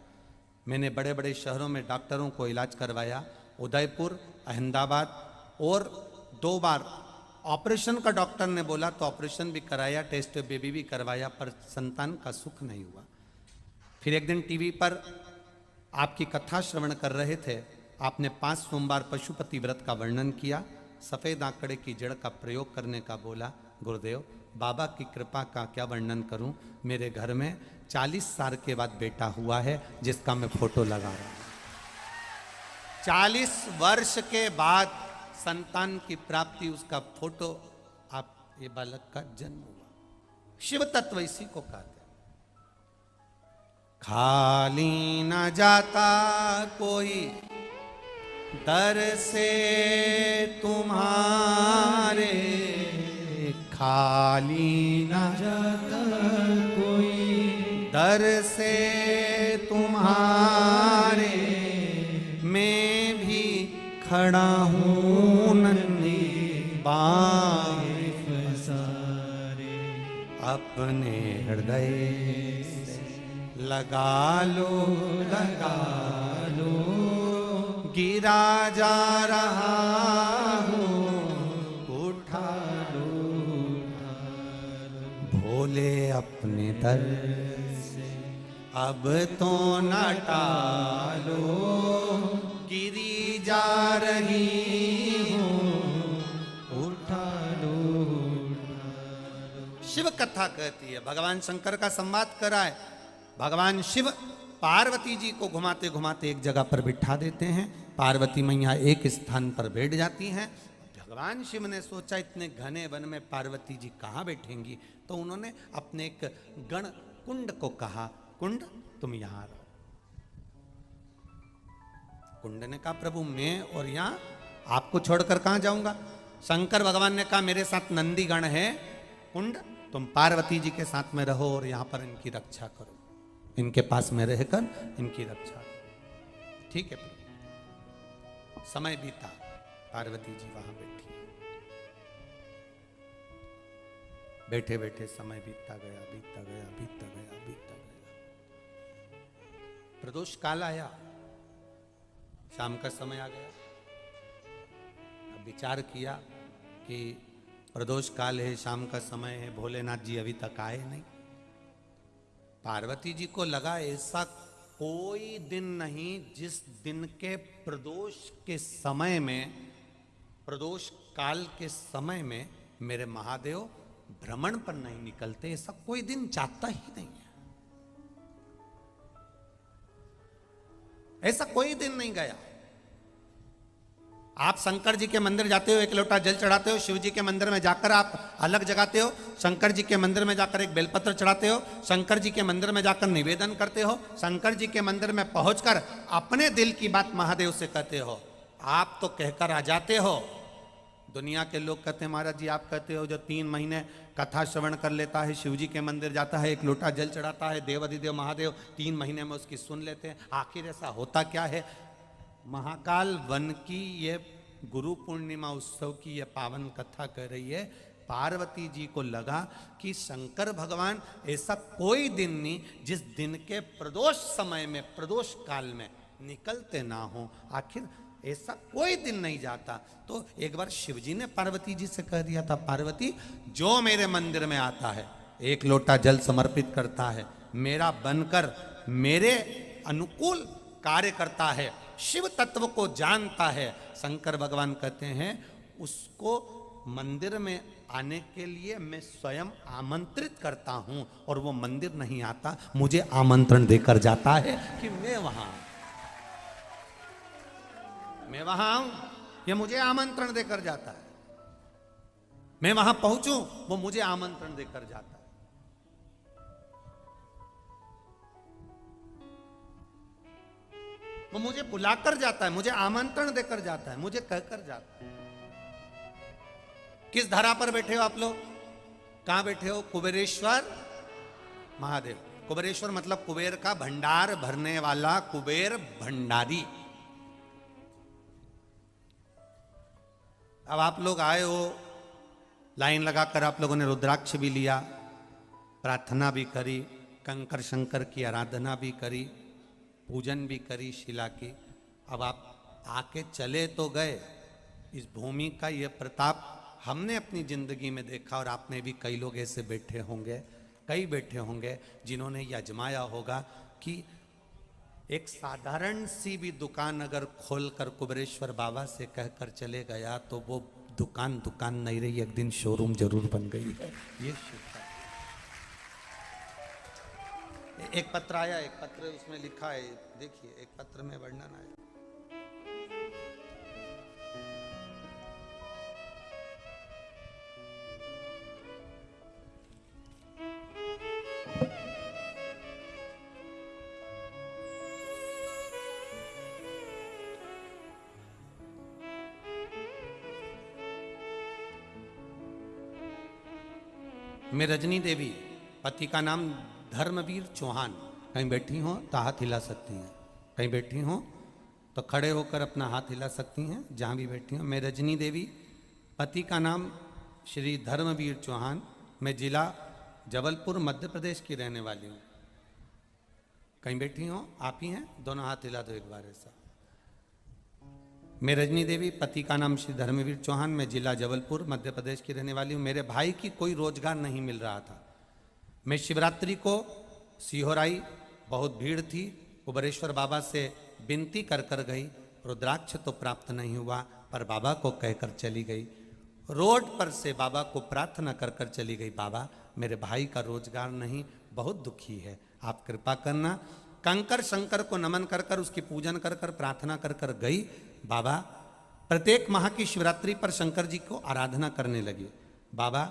मैंने बड़े बड़े शहरों में डॉक्टरों को इलाज करवाया, उदयपुर, अहमदाबाद, और 2 बार ऑपरेशन का डॉक्टर ने बोला तो ऑपरेशन भी कराया, टेस्ट बेबी भी करवाया, पर संतान का सुख नहीं हुआ। फिर एक दिन टीवी पर आपकी कथा श्रवण कर रहे थे, आपने 5 सोमवार पशुपति व्रत का वर्णन किया, सफ़ेद आंकड़े की जड़ का प्रयोग करने का बोला। गुरुदेव, बाबा की कृपा का क्या वर्णन करूं। मेरे घर में 40 साल के बाद बेटा हुआ है, जिसका मैं फोटो लगा रहा हूं। 40 वर्ष के बाद संतान की प्राप्ति, उसका फोटो, आप ये बालक का जन्म हुआ। शिव तत्व इसी को कहते हैं। खाली न जाता कोई दर से तुम्हारे, खाली न जाता कोई दर से तुम्हारे, मैं भी खड़ा हूँ नन्ही बांह पसारे, अपने हृदय से लगा लो गिरा जा रहा हूँ, उठा लो भोले अपने दर से, अब तो न टालो, गिरी जा रही हूँ, उठा लो। शिव कथा कहती है, भगवान शंकर का संवाद कराए। भगवान शिव पार्वती जी को घुमाते घुमाते एक जगह पर बिठा देते हैं। पार्वती मैया एक स्थान पर बैठ जाती हैं। भगवान शिव ने सोचा इतने घने वन में पार्वती जी कहाँ बैठेंगी, तो उन्होंने अपने एक गण कुंड को कहा, कुंड तुम यहाँ रहो। कुंड ने कहा, प्रभु मैं और यहाँ आपको छोड़कर कहाँ जाऊंगा। शंकर भगवान ने कहा, मेरे साथ नंदी गण है, कुंड तुम पार्वती जी के साथ में रहो और यहाँ पर इनकी रक्षा करो, इनके पास में रहकर इनकी रक्षा करो। ठीक है प्रभु। समय बीता, पार्वती जी वहां बैठी, बैठे बैठे समय बीतता गया, बीतता गया, बीतता गया, बीतता गया। प्रदोष काल आया, शाम का समय आ गया। अब विचार किया कि प्रदोष काल है, शाम का समय है, भोलेनाथ जी अभी तक आए नहीं। पार्वती जी को लगा ऐसा कोई दिन नहीं जिस दिन के प्रदोष के समय में, प्रदोष काल के समय में मेरे महादेव भ्रमण पर नहीं निकलते। ऐसा कोई दिन जाता ही नहीं है, ऐसा कोई दिन नहीं गया। आप शंकर जी के मंदिर जाते हो, एक लोटा जल चढ़ाते हो, शिव जी के मंदिर में जाकर आप अलग जगाते हो, शंकर जी के मंदिर में जाकर एक बेलपत्र चढ़ाते हो, शंकर जी के मंदिर में जाकर निवेदन करते हो, शंकर जी के मंदिर में पहुंचकर अपने दिल की बात महादेव से कहते हो। आप तो कहकर आ जाते हो। दुनिया के लोग कहते हैं, महाराज जी आप कहते हो जो 3 महीने कथा श्रवण कर लेता है, शिव जी के मंदिर जाता है, एक लोटा जल चढ़ाता है, देवाधिदेव महादेव 3 महीने में उसकी सुन लेते हैं। आखिर ऐसा होता क्या है? महाकाल वन की ये गुरु पूर्णिमा उत्सव की ये पावन कथा कह रही है। पार्वती जी को लगा कि शंकर भगवान ऐसा कोई दिन नहीं जिस दिन के प्रदोष समय में, प्रदोष काल में निकलते ना हो। आखिर ऐसा कोई दिन नहीं जाता। तो एक बार शिवजी ने पार्वती जी से कह दिया था, पार्वती जो मेरे मंदिर में आता है, एक लोटा जल समर्पित करता है, मेरा बनकर मेरे अनुकूल कार्य करता है, शिव तत्व को जानता है, शंकर भगवान कहते हैं उसको मंदिर में आने के लिए मैं स्वयं आमंत्रित करता हूं, और वो मंदिर नहीं आता, मुझे आमंत्रण देकर जाता है कि मैं वहां आऊं, ये मुझे आमंत्रण देकर जाता है, मैं वहां पहुंचूं, वो मुझे आमंत्रण देकर जाता है। वो मुझे बुलाकर जाता है, मुझे आमंत्रण देकर जाता है, मुझे कहकर जाता है। किस धरा पर बैठे हो आप लोग? कहां बैठे हो? कुबेरेश्वर महादेव। कुबेरेश्वर मतलब कुबेर का भंडार भरने वाला कुबेर भंडारी। अब आप लोग आए हो, लाइन लगाकर आप लोगों ने रुद्राक्ष भी लिया, प्रार्थना भी करी, कंकर शंकर की आराधना भी करी, पूजन भी करी शिला की। अब आप आके चले तो गए। इस भूमि का यह प्रताप हमने अपनी जिंदगी में देखा, और आपने भी कई लोग ऐसे बैठे होंगे, कई बैठे होंगे जिन्होंने यह आजमाया होगा कि एक साधारण सी भी दुकान अगर खोलकर कुबेरेश्वर बाबा से कहकर चले गया तो वो दुकान नहीं रही, एक दिन शोरूम जरूर बन गई है। ये एक पत्र आया, एक पत्र उसमें लिखा है, देखिए एक पत्र में वर्णन आया। मैं रजनी देवी, पति का नाम धर्मवीर चौहान। कहीं बैठी हो तो हाथ हिला सकती हैं, कहीं बैठी हो तो खड़े होकर अपना हाथ हिला सकती हैं, जहाँ भी बैठी हो। मैं रजनी देवी, पति का नाम श्री धर्मवीर चौहान, मैं जिला जबलपुर मध्य प्रदेश की रहने वाली हूँ। कहीं बैठी हो? आप ही हैं? दोनों हाथ हिला दो एक बार ऐसा। मैं रजनी देवी, पति का नाम श्री धर्मवीर चौहान, मैं जिला जबलपुर मध्य प्रदेश की रहने वाली हूँ। मेरे भाई की कोई रोजगार नहीं मिल रहा था। मैं शिवरात्रि को सीहोर आई, बहुत भीड़ थी, कुबेरेश्वर बाबा से विनती कर कर गई, रुद्राक्ष तो प्राप्त नहीं हुआ, पर बाबा को कहकर चली गई। रोड पर से बाबा को प्रार्थना कर कर चली गई, बाबा मेरे भाई का रोजगार नहीं, बहुत दुखी है, आप कृपा करना। कंकर शंकर को नमन कर कर, उसकी पूजन कर कर, प्रार्थना कर कर गई। बाबा प्रत्येक माह की शिवरात्रि पर शंकर जी को आराधना करने लगे। बाबा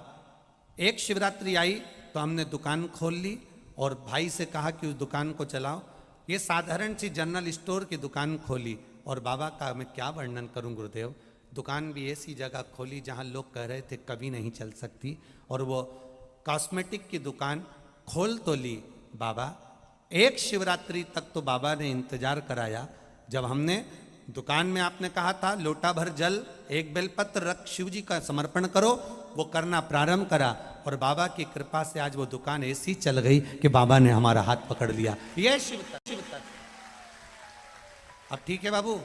एक शिवरात्रि आई तो हमने दुकान खोल ली और भाई से कहा कि उस दुकान को चलाओ। ये साधारण सी जनरल स्टोर की दुकान खोली, और बाबा का मैं क्या वर्णन करूं गुरुदेव, दुकान भी ऐसी जगह खोली जहां लोग कह रहे थे कभी नहीं चल सकती, और वो कॉस्मेटिक की दुकान खोल तो ली। बाबा एक शिवरात्रि तक तो बाबा ने इंतजार कराया। जब हमने दुकान में, आपने कहा था लोटा भर जल, एक बेलपत्र रख शिव जी का समर्पण करो, वो करना प्रारंभ करा, और बाबा की कृपा से आज वो दुकान ऐसी चल गई कि बाबा ने हमारा हाथ पकड़ लिया। ये शिव तत्व। अब ठीक है बाबू,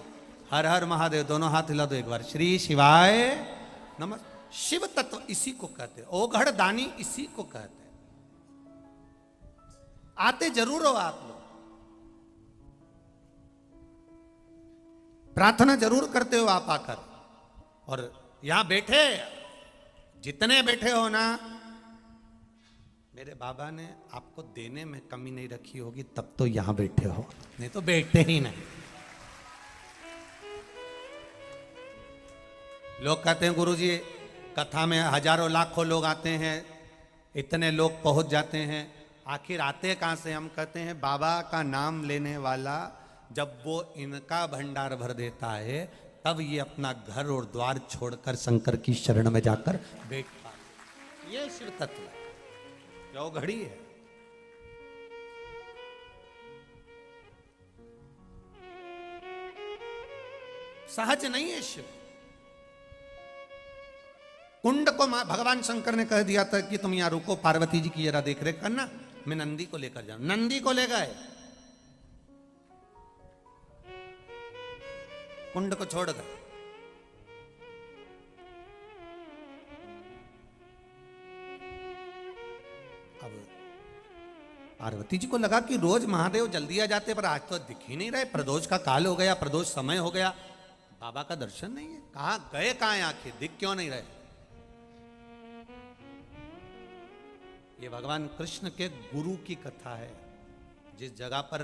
हर हर महादेव, दोनों हाथ हिला दो एक बार, श्री शिवाय नमः। शिव तत्व इसी को कहते हैं, ओघड़ दानी इसी को कहते हैं। आते जरूर हो आप लोग, प्रार्थना जरूर करते हो आप आकर, और यहां बैठे जितने बैठे हो ना, मेरे बाबा ने आपको देने में कमी नहीं रखी होगी, तब तो यहां बैठे हो, नहीं तो बैठते ही नहीं। लोग कहते हैं गुरुजी कथा में हजारों लाखों लोग आते हैं, इतने लोग पहुंच जाते हैं, आखिर आते कहां से? हम कहते हैं बाबा का नाम लेने वाला जब वो इनका भंडार भर देता है, तब ये अपना घर और द्वार छोड़कर शंकर की शरण में जाकर बैठ पाते। ये शिव तत्व है, जो घड़ी है। सहज नहीं है शिव। कुंड को भगवान शंकर ने कह दिया था कि तुम यहां रुको, पार्वती जी की जरा देख रेख करना, मैं नंदी को लेकर जाऊं। नंदी को ले गए, कुंड को छोड़ गए। अब पार्वती जी को लगा कि रोज महादेव जल्दी आ जाते, पर आज तो दिख ही नहीं रहे, प्रदोष का काल हो गया, प्रदोष समय हो गया, बाबा का दर्शन नहीं है, कहां गए, कहां आखिर दिख क्यों नहीं रहे। ये भगवान कृष्ण के गुरु की कथा है। जिस जगह पर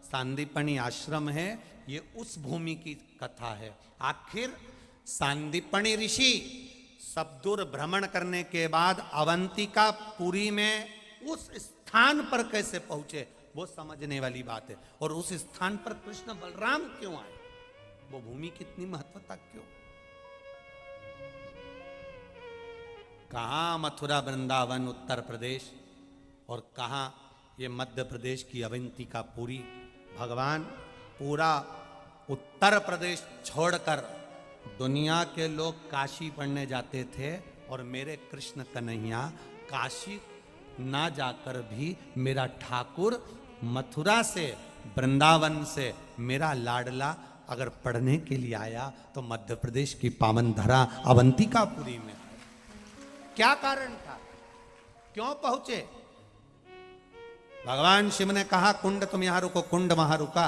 सांदीपनी आश्रम है, ये उस भूमि की कथा है। आखिर सांदीपनी ऋषि सब दूर भ्रमण करने के बाद अवंतिका पुरी में उस स्थान पर कैसे पहुंचे, वो समझने वाली बात है। और उस स्थान पर कृष्ण बलराम क्यों आए, वो भूमि कितनी महत्वता क्यों। कहां मथुरा वृंदावन उत्तर प्रदेश, और कहां ये मध्य प्रदेश की अवंतिका पुरी। भगवान पूरा उत्तर प्रदेश छोड़कर दुनिया के लोग काशी पढ़ने जाते थे, और मेरे कृष्ण कन्हैया काशी ना जाकर भी मेरा ठाकुर मथुरा से, वृंदावन से मेरा लाडला अगर पढ़ने के लिए आया तो मध्य प्रदेश की पावन धरा अवंतिकापुरी में। क्या कारण था, क्यों पहुंचे। भगवान शिव ने कहा कुंड तुम यहां रुको, कुंड वहां रुका,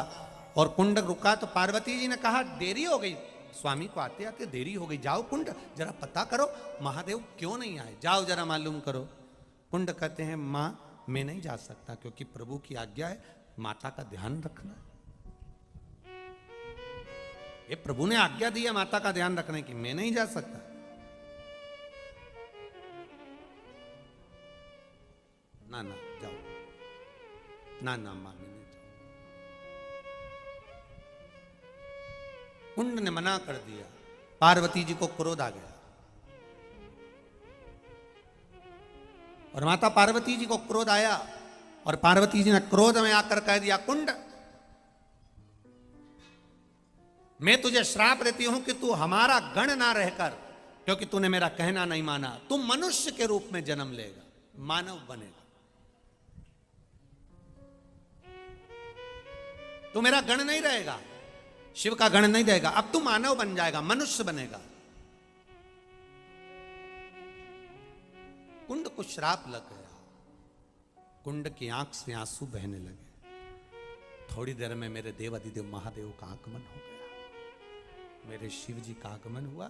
और कुंड रुका तो पार्वती जी ने कहा देरी हो गई, स्वामी को आते आते देरी हो गई, जाओ कुंड जरा पता करो महादेव क्यों नहीं आए, जाओ जरा मालूम करो। कुंड कहते हैं मां मैं नहीं जा सकता, क्योंकि प्रभु की आज्ञा है माता का ध्यान रखना। ये प्रभु ने आज्ञा दी है माता का ध्यान रखने की, मैं नहीं जा सकता। ना ना जाओ, ना ना मां मैं नहीं जाऊं। कुंड ने मना कर दिया, पार्वती जी को क्रोध आ गया, और माता पार्वती जी को क्रोध आया, और पार्वती जी ने क्रोध में आकर कह दिया कुंड मैं तुझे श्राप देती हूं कि तू हमारा गण ना रहकर, क्योंकि तूने मेरा कहना नहीं माना, तू मनुष्य के रूप में जन्म लेगा, मानव बनेगा, तू मेरा गण नहीं रहेगा, शिव का गण नहीं रहेगा, अब तू मानव बन जाएगा, मनुष्य बनेगा। कुंड को श्राप लग गया, कुंड की आंख से आंसू बहने लगे। थोड़ी देर में मेरे देव अधिदेव महादेव का आगमन हो गया, मेरे शिव जी का आगमन हुआ,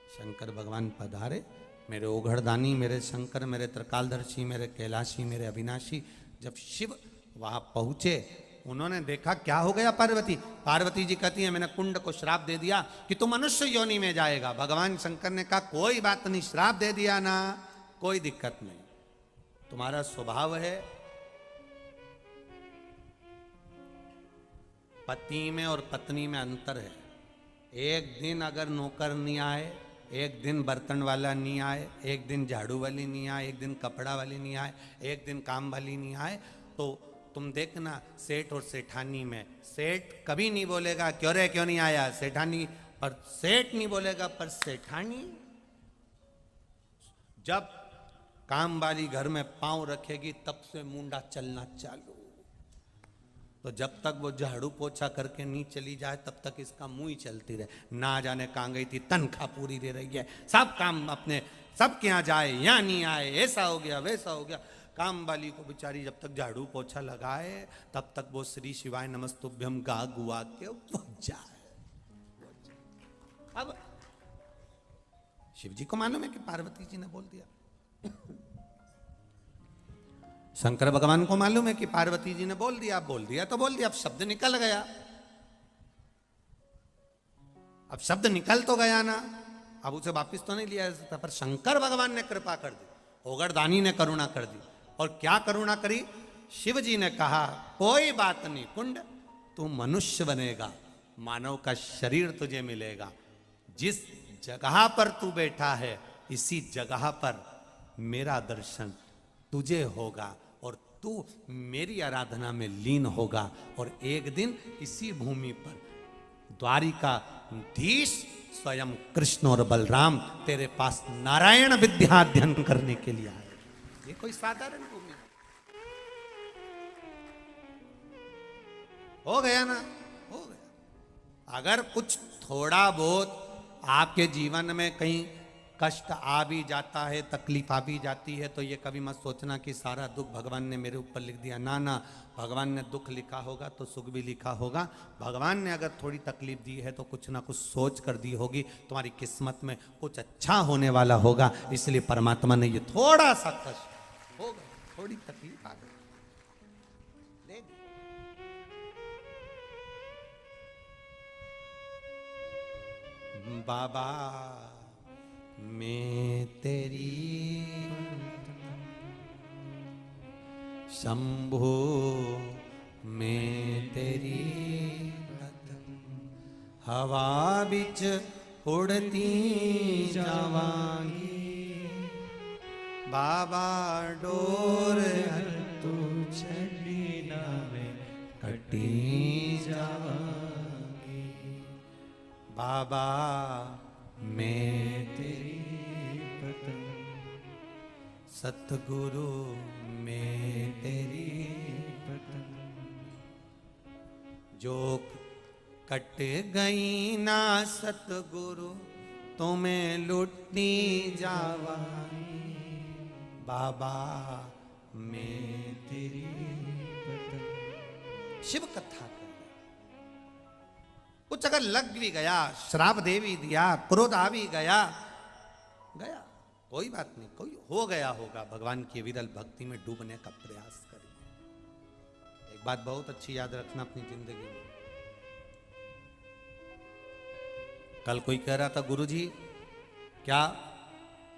शंकर भगवान पधारे, मेरे ओघड़दानी, मेरे शंकर, मेरे त्रिकालदर्शी, मेरे कैलाशी, मेरे अविनाशी। जब शिव वहां पहुंचे, उन्होंने देखा क्या हो गया पार्वती। पार्वती जी कहती है मैंने कुंड को श्राप दे दिया कि तू मनुष्य योनि में जाएगा। भगवान शंकर ने कहा कोई बात नहीं, श्राप दे दिया ना, कोई दिक्कत नहीं, तुम्हारा स्वभाव है, पति में और पत्नी में अंतर है। एक दिन अगर नौकर नहीं आए, एक दिन बर्तन वाला नहीं आए, एक दिन झाड़ू वाली नहीं आए, एक दिन कपड़ा वाली नहीं आए, एक दिन काम वाली नहीं आए, तो तुम देखना सेठ और सेठानी में, सेठ कभी नहीं बोलेगा क्यों रे क्यों नहीं आया, सेठानी पर सेठ नहीं बोलेगा, पर सेठानी जब काम वाली घर में पांव रखेगी तब से मुंडा चलना चालू। तो जब तक वो झाड़ू पोछा करके नहीं चली जाए तब तक इसका मुंह ही चलती रहे, ना जाने कहां गई थी, तनख्वाह पूरी दे रही है, सब काम अपने सबके यहाँ जाए, यहाँ नहीं आए, ऐसा हो गया वैसा हो गया। काम वाली को बेचारी जब तक झाड़ू पोछा लगाए तब तक वो श्री शिवाय नमस्तुभ्यम गा गुआ के पहुंच जाए। अब शिव जी को मालूम है कि पार्वती जी ने बोल दिया, शंकर भगवान को मालूम है कि पार्वती जी ने बोल दिया, बोल दिया तो बोल दिया, अब शब्द निकल गया, अब शब्द निकल तो गया ना, अब उसे वापिस तो नहीं लिया जा सकता। पर शंकर भगवान ने कृपा कर दी, ओगरदानी ने करुणा कर दी, और क्या करुणा करी, शिव जी ने कहा कोई बात नहीं कुंड, तू मनुष्य बनेगा, मानव का शरीर तुझे मिलेगा, जिस जगह पर तू बैठा है इसी जगह पर मेरा दर्शन तुझे होगा, और तू मेरी आराधना में लीन होगा, और एक दिन इसी भूमि पर द्वारिकाधीश स्वयं कृष्ण और बलराम तेरे पास नारायण विद्या अध्ययन करने के लिए आए। ये कोई साधारण भूमि हो गया ना, हो गया। अगर कुछ थोड़ा बहुत आपके जीवन में कहीं कष्ट आ भी जाता है, तकलीफ आ भी जाती है, तो ये कभी मत सोचना कि सारा दुख भगवान ने मेरे ऊपर लिख दिया। ना ना, भगवान ने दुख लिखा होगा तो सुख भी लिखा होगा। भगवान ने अगर थोड़ी तकलीफ दी है तो कुछ ना कुछ सोच कर दी होगी, तुम्हारी किस्मत में कुछ अच्छा होने वाला होगा, इसलिए परमात्मा ने ये थोड़ा सा कष्ट हो गया, थोड़ी तकलीफ आ गई, दे दी। बाबा मैं तेरी, शंभो मैं तेरी, हवा बिच उड़ती जावांगी। बाबा डोर तू छड़ी ना में कटी जावांगी। बाबा मैं तेरी पतंग, सतगुरु मैं तेरी पतंग। जो कट गई ना सतगुरु तुम्हें लुटनी जावानी। बाबा मैं तेरी पतंग। शिव कथा कर, कुछ अगर लग भी गया, श्राप दे भी दिया, क्रोध आ भी गया, गया, कोई बात नहीं, कोई हो गया होगा। भगवान की विरल भक्ति में डूबने का प्रयास करिए। एक बात बहुत अच्छी याद रखना अपनी जिंदगी में। कल कोई कह रहा था, गुरुजी क्या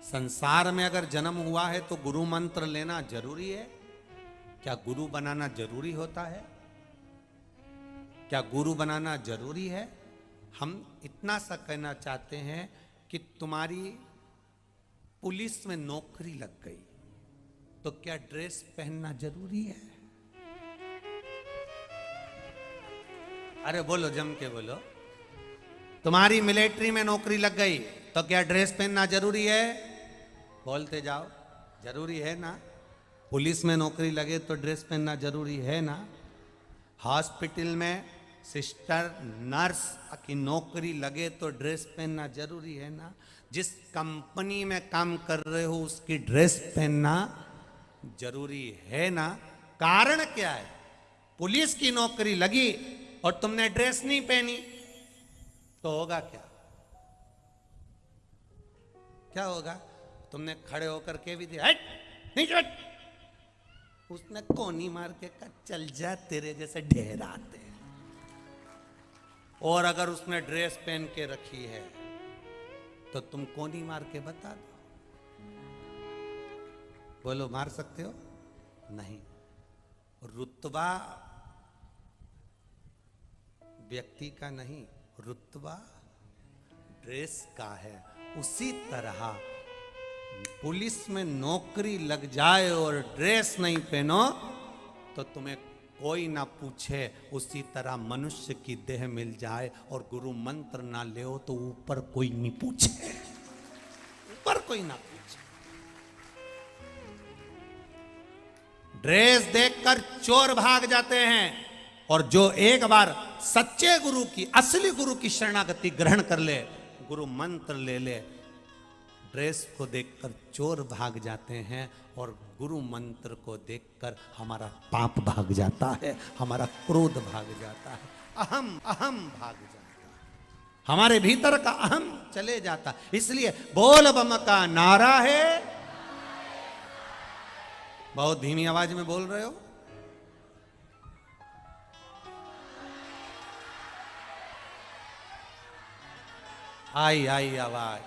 संसार में अगर जन्म हुआ है तो गुरु मंत्र लेना जरूरी है? क्या गुरु बनाना जरूरी होता है? क्या गुरु बनाना जरूरी है? हम इतना सा कहना चाहते हैं कि तुम्हारी पुलिस में नौकरी लग गई तो क्या ड्रेस पहनना जरूरी है? अरे बोलो, जम के बोलो। तुम्हारी मिलिट्री में नौकरी लग गई तो क्या ड्रेस पहनना जरूरी है? बोलते जाओ, जरूरी है ना? पुलिस में नौकरी लगे तो ड्रेस पहनना जरूरी है ना? हॉस्पिटल में सिस्टर नर्स की नौकरी लगे तो ड्रेस पहनना जरूरी है ना? जिस कंपनी में काम कर रहे हो उसकी ड्रेस पहनना जरूरी है ना? कारण क्या है? पुलिस की नौकरी लगी और तुमने ड्रेस नहीं पहनी तो होगा क्या? क्या होगा? तुमने खड़े होकर के भी दिया, हट नीचे हट, उसने कोनी मार के कहा चल जा, तेरे जैसे ढेर आते हैं। और अगर उसने ड्रेस पहन के रखी है तो तुम कोनी मार के बता दो। बोलो, मार सकते हो? नहीं। रुतबा व्यक्ति का नहीं, रुतबा ड्रेस का है। उसी तरह पुलिस में नौकरी लग जाए और ड्रेस नहीं पहनो तो तुम्हें कोई ना पूछे, उसी तरह मनुष्य की देह मिल जाए और गुरु मंत्र ना ले तो ऊपर कोई नहीं पूछे, ऊपर कोई ना पूछे। ड्रेस देखकर चोर भाग जाते हैं और जो एक बार सच्चे गुरु की, असली गुरु की शरणागति ग्रहण कर ले, गुरु मंत्र ले ले, ड्रेस को देखकर चोर भाग जाते हैं और गुरु मंत्र को देखकर हमारा पाप भाग जाता है, हमारा क्रोध भाग जाता है, अहम अहम भाग जाता है, हमारे भीतर का अहम चले जाता। इसलिए बोल बम का नारा है। बहुत धीमी आवाज में बोल रहे हो। आई आई आवाज।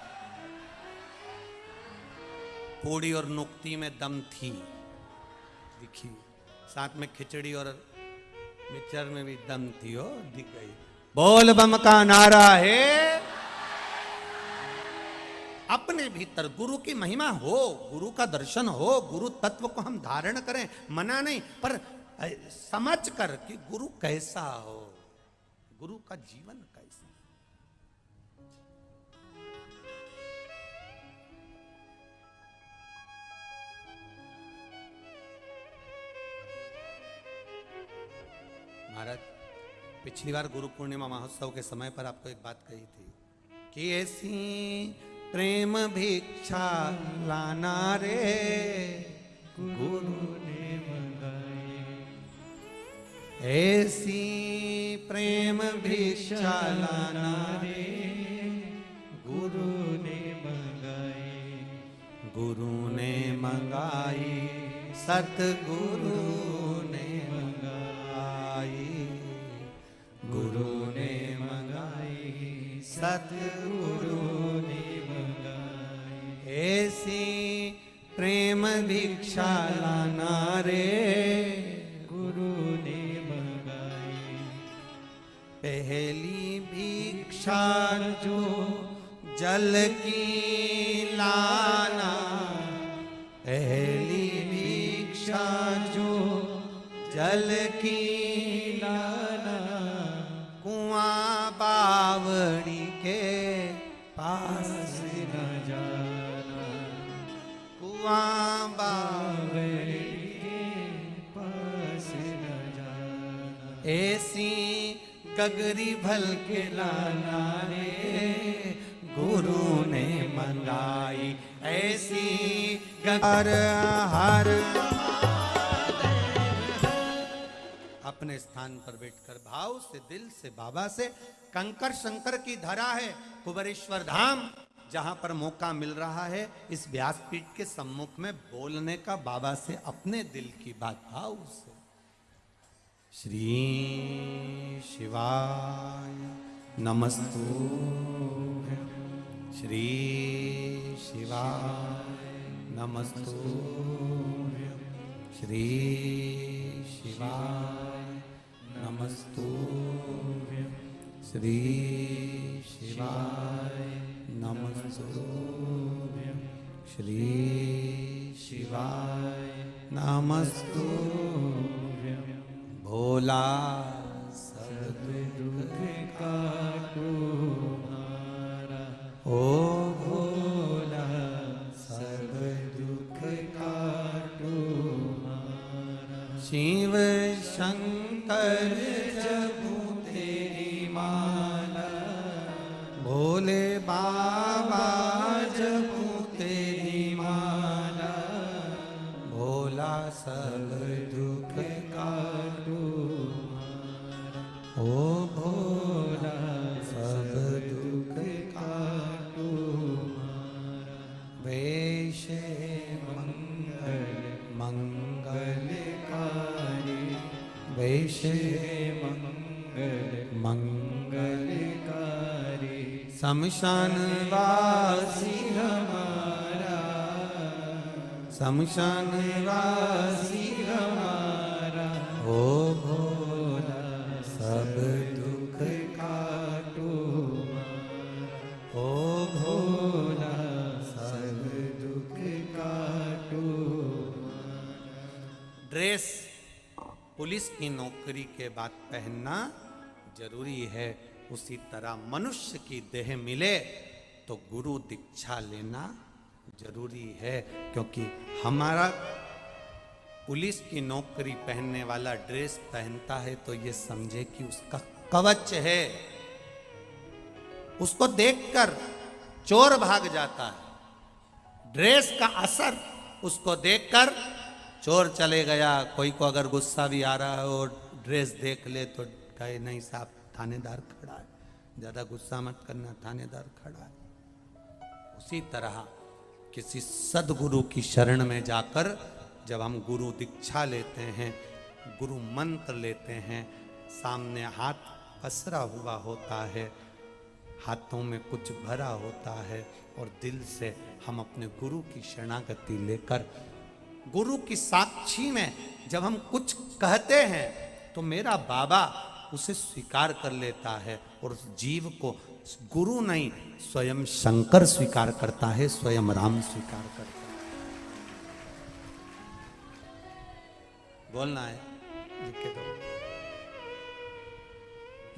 पूड़ी और नुक्ति में दम थी, दिखी, साथ में खिचड़ी और मिक्सचर में भी दम थी, हो दिख गई। बोल बम का नारा है। अपने भीतर गुरु की महिमा हो, गुरु का दर्शन हो, गुरु तत्व को हम धारण करें, मना नहीं, पर समझ कर कि गुरु कैसा हो, गुरु का जीवन कैसा। महाराज, पिछली बार गुरु पूर्णिमा महोत्सव के समय पर आपको एक बात कही थी कि ऐसी प्रेम भिक्षा लाना रे गुरु ने मंगाई। ऐसी प्रेम भिक्षा लाना रे गुरु ने मंगाई। गुरु ने मंगाई सतगुरु ने मंगाई। गुरु ने मंगाई सतगुरु ने मंगाई। ऐसी प्रेम भिक्षा लाना रे गुरु ने मंगाई। पहली भिक्षा जो जल की लाना। पहली भिक्षा जो जल की लाना। कुआं बावड़ी के पास न जाना। कुआं बावड़ी के पास न जाना। ऐसी गगरी भल के लाना रे गुरु ने मंगाई। ऐसी हर हर अपने स्थान पर बैठकर भाव से दिल से बाबा से कंकर शंकर की धरा है कुबेरेश्वर धाम, जहां पर मौका मिल रहा है इस व्यासपीठ के सम्मुख में बोलने का बाबा से अपने दिल की बात भाव से। श्री शिवाय नमस्तुभ्यं। श्री शिवाय नमस्तुभ्यं। श्री शिवाय नमस्तुभ्यं। श्री शिवाय नमस्तुभ्यं। श्री शिवाय नमस्तुभ्यं। भोला सब दुख काटो मारा। ओ भोला सब दुख काटो मारा। शिव शंकर जपू तेरी माला। भोले बाबा जपू तेरी माला। भोला सब दुख काटो मारा। ओ भोला सब दुख काटो मारा। वैशे मंगल मंगलकारी। वैशे मंगल मंगलकारी। शमशान वासी हमारा। शमशान वासी हमारा। ओ भोला सब दुख काटो मारा। ओ भोला सब दुख काटो मारा। ड्रेस पुलिस की नौकरी के बाद पहनना जरूरी है, उसी तरह मनुष्य की देह मिले तो गुरु दीक्षा लेना जरूरी है। क्योंकि हमारा पुलिस की नौकरी पहनने वाला ड्रेस पहनता है तो ये समझे कि उसका कवच है। उसको देखकर चोर भाग जाता है। ड्रेस का असर उसको देखकर चोर चले गया। कोई को अगर गुस्सा भी आ रहा है और ड्रेस देख ले तो कहे नहीं साहब थानेदार खड़ा है, ज्यादा गुस्सा मत करना, थानेदार खड़ा है। उसी तरह किसी सदगुरु की शरण में जाकर जब हम गुरु दीक्षा लेते हैं, गुरु मंत्र लेते हैं, सामने हाथ पसरा हुआ होता है, हाथों में कुछ भरा होता है और दिल से हम अपने गुरु की शरणागति लेकर गुरु की साक्षी में जब हम कुछ कहते हैं तो मेरा बाबा उसे स्वीकार कर लेता है और उस जीव को गुरु नहीं स्वयं शंकर स्वीकार करता है, स्वयं राम स्वीकार करता है। बोलना है, लिख के दो,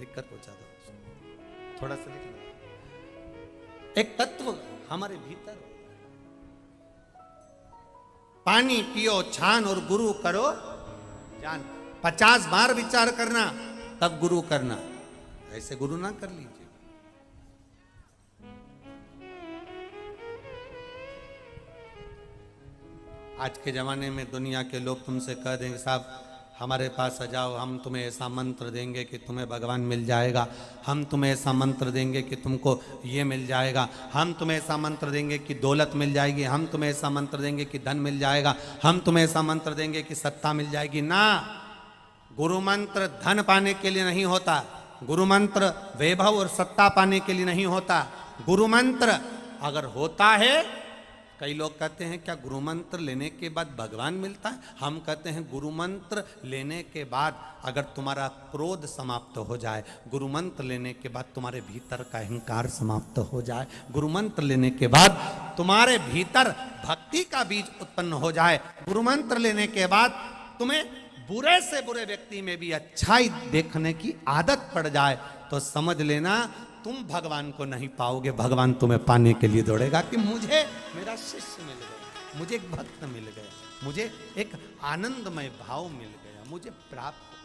लिखकर पहुंचा दो, थोड़ा सा लिखना। एक तत्व हमारे भीतर, पानी पियो छान और गुरु करो जान। 50 बार विचार करना तब गुरु करना, ऐसे गुरु ना कर लीजिए। आज के ज़माने में दुनिया के लोग तुमसे कह देंगे साहब हमारे पास आ जाओ, हम तुम्हें ऐसा मंत्र देंगे कि तुम्हें भगवान मिल जाएगा, हम तुम्हें ऐसा मंत्र देंगे कि तुमको ये मिल जाएगा, हम तुम्हें ऐसा मंत्र देंगे कि दौलत मिल जाएगी, हम तुम्हें ऐसा मंत्र देंगे कि धन मिल जाएगा, हम तुम्हें ऐसा मंत्र देंगे कि सत्ता मिल जाएगी। ना, गुरु मंत्र धन पाने के लिए नहीं होता, गुरु मंत्र वैभव और सत्ता पाने के लिए नहीं होता। गुरु मंत्र अगर होता है, कई लोग कहते हैं क्या गुरु मंत्र लेने के बाद भगवान मिलता है? हम कहते हैं गुरु मंत्र लेने के बाद अगर तुम्हारा क्रोध समाप्त हो जाए, गुरु मंत्र लेने के बाद तुम्हारे भीतर का अहंकार समाप्त हो जाए, गुरु मंत्र लेने के बाद तुम्हारे भीतर भक्ति का बीज उत्पन्न हो जाए, गुरु मंत्र लेने के बाद तुम्हें बुरे से बुरे व्यक्ति में भी अच्छाई देखने की आदत पड़ जाए, तो समझ लेना तुम भगवान को नहीं पाओगे, भगवान तुम्हें पाने के लिए दौड़ेगा कि मुझे मेरा शिष्य मिल गया, मुझे एक भक्त मिल गया, मुझे एक आनंदमय भाव मिल गया, मुझे प्राप्त हो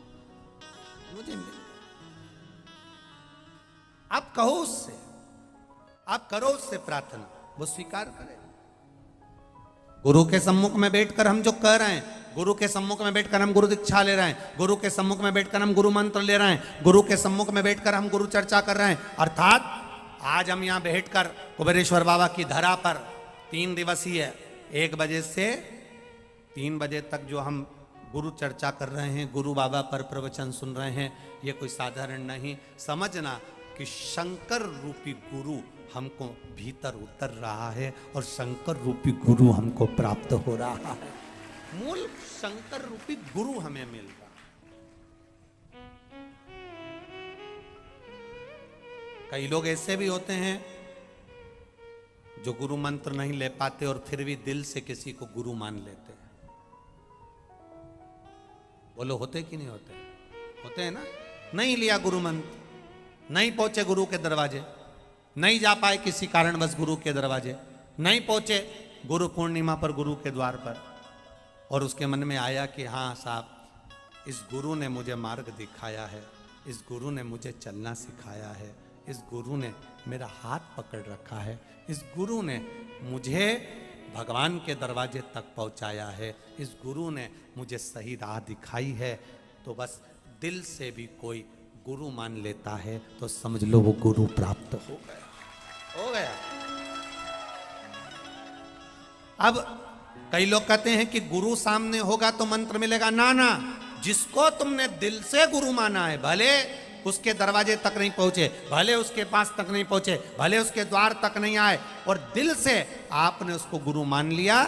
गया, मुझे मिल गया। आप कहो उससे, आप करो उससे प्रार्थना, वो स्वीकार करे। गुरु के सम्मुख में बैठकर हम जो कह रहे हैं, गुरु के सम्मुख में बैठकर हम गुरु दीक्षा ले रहे हैं, गुरु के सम्मुख में बैठकर हम गुरु मंत्र ले रहे हैं, गुरु के सम्मुख में बैठकर हम गुरु चर्चा कर रहे हैं। अर्थात आज हम यहाँ बैठकर कुबेरेश्वर बाबा की धरा पर 3 दिवसीय 1 बजे से 3 बजे तक जो हम गुरु चर्चा कर रहे हैं, गुरु बाबा पर प्रवचन सुन रहे हैं, ये कोई साधारण नहीं। समझना कि शंकर रूपी गुरु हमको भीतर उतर रहा है और शंकर रूपी गुरु हमको प्राप्त हो रहा है। मूल शंकर रूपी गुरु हमें मिल रहा। कई लोग ऐसे भी होते हैं जो गुरु मंत्र नहीं ले पाते और फिर भी दिल से किसी को गुरु मान लेते हैं। बोलो होते कि नहीं होते? होते हैं ना। नहीं लिया गुरु मंत्र, नहीं पहुंचे गुरु के दरवाजे, नहीं जा पाए किसी कारणवश गुरु के दरवाजे, नहीं पहुंचे गुरु पूर्णिमा पर गुरु के द्वार पर, और उसके मन में आया कि हाँ साहब, इस गुरु ने मुझे मार्ग दिखाया है, इस गुरु ने मुझे चलना सिखाया है, इस गुरु ने मेरा हाथ पकड़ रखा है, इस गुरु ने मुझे भगवान के दरवाजे तक पहुंचाया है, इस गुरु ने मुझे सही राह दिखाई है। तो बस दिल से भी कोई गुरु मान लेता है तो समझ लो वो गुरु प्राप्त हो गया, हो गया। अब कई लोग कहते हैं कि गुरु सामने होगा तो मंत्र मिलेगा। ना ना, जिसको तुमने दिल से गुरु माना है, भले उसके दरवाजे तक नहीं पहुंचे, भले उसके पास तक नहीं पहुंचे, भले उसके द्वार तक नहीं आए, और दिल से आपने उसको गुरु मान लिया,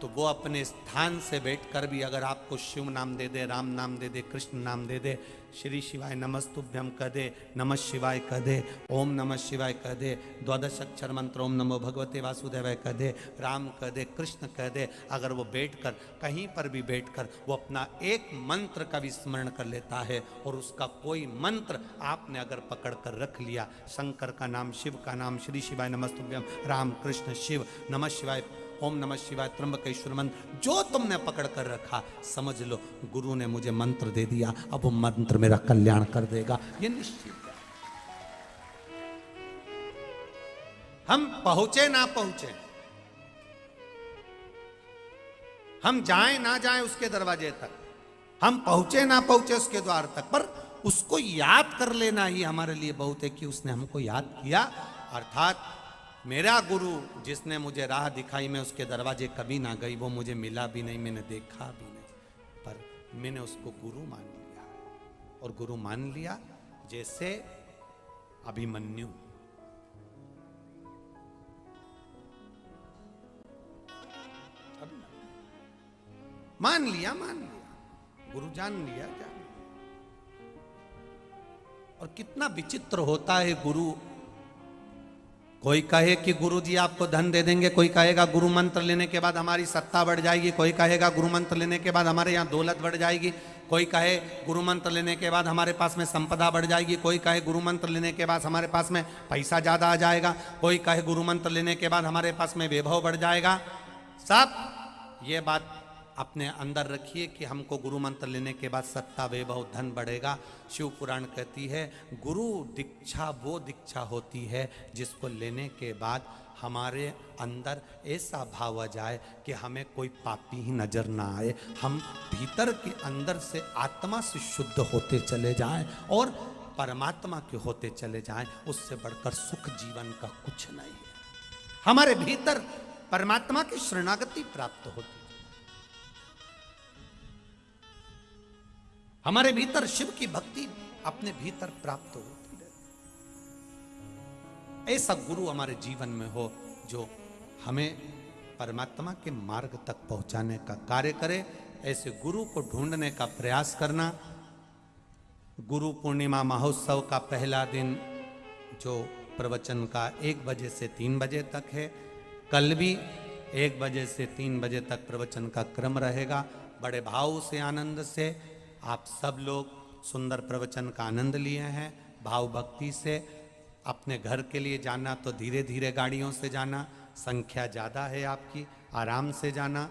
तो वो अपने स्थान से बैठकर भी अगर आपको शिव नाम दे दे, राम नाम दे दे, कृष्ण नाम दे दे, श्री शिवाय नमस्तुभ्यम कह दे, नमः शिवाय कह दे, ओम नमः शिवाय कह दे, 12 अक्षर मंत्र ओम नमो भगवते वासुदेवाय कह दे, राम कह दे, कृष्ण कह दे, अगर वो बैठकर कहीं पर भी बैठकर वो अपना एक मंत्र का भी स्मरण कर लेता है, और उसका कोई मंत्र आपने अगर पकड़ कर रख लिया, शंकर का नाम, शिव का नाम, श्री शिवाय नमस्तुभ्यम, राम कृष्ण शिव, नमः शिवाय, ओम नमः शिवाय, त्र्यंबकेश्वर मंत्र जो तुमने पकड़ कर रखा, समझ लो गुरु ने मुझे मंत्र दे दिया, अब वो मंत्र मेरा कल्याण कर देगा, ये निश्चित है। हम पहुंचे ना पहुंचे, हम जाएं ना जाएं उसके दरवाजे तक, हम पहुंचे ना पहुंचे उसके द्वार तक, पर उसको याद कर लेना ही हमारे लिए बहुत है कि उसने हमको याद किया। अर्थात मेरा गुरु जिसने मुझे राह दिखाई, मैं उसके दरवाजे कभी ना गई, वो मुझे मिला भी नहीं, मैंने देखा भी नहीं, पर मैंने उसको गुरु मान लिया। और गुरु मान लिया जैसे अभिमन्यु। मान लिया, गुरु जान लिया, जान लिया। और कितना विचित्र होता है गुरु। कोई कहे कि गुरु जी आपको धन दे देंगे, कोई कहेगा गुरु मंत्र लेने के बाद हमारी सत्ता बढ़ जाएगी, कोई कहेगा गुरु मंत्र लेने के बाद हमारे यहाँ दौलत बढ़ जाएगी, कोई कहे गुरु मंत्र लेने के बाद हमारे पास में संपदा बढ़ जाएगी, कोई कहे गुरु मंत्र लेने के बाद हमारे पास में पैसा ज़्यादा आ जाएगा, कोई कहे गुरु मंत्र लेने के बाद हमारे पास में वैभव बढ़ जाएगा। सब ये बात अपने अंदर रखिए कि हमको गुरु मंत्र लेने के बाद सत्ता, वैभव, धन बढ़ेगा। शिव पुराण कहती है गुरु दीक्षा वो दीक्षा होती है जिसको लेने के बाद हमारे अंदर ऐसा भाव आ जाए कि हमें कोई पापी ही नजर ना आए, हम भीतर के अंदर से आत्मा से शुद्ध होते चले जाएं और परमात्मा के होते चले जाएं, उससे बढ़कर सुख जीवन का कुछ नहीं है। हमारे भीतर परमात्मा की शरणागति प्राप्त होती, हमारे भीतर शिव की भक्ति अपने भीतर प्राप्त होती है। ऐसा गुरु हमारे जीवन में हो जो हमें परमात्मा के मार्ग तक पहुंचाने का कार्य करे। ऐसे गुरु को ढूंढने का प्रयास करना। गुरु पूर्णिमा महोत्सव का पहला दिन जो प्रवचन का 1 बजे से 3 बजे तक है, कल भी 1 बजे से 3 बजे तक प्रवचन का क्रम रहेगा। बड़े भाव से आनंद से आप सब लोग सुंदर प्रवचन का आनंद लिए हैं। भाव भक्ति से अपने घर के लिए जाना तो धीरे धीरे गाड़ियों से जाना, संख्या ज़्यादा है आपकी, आराम से जाना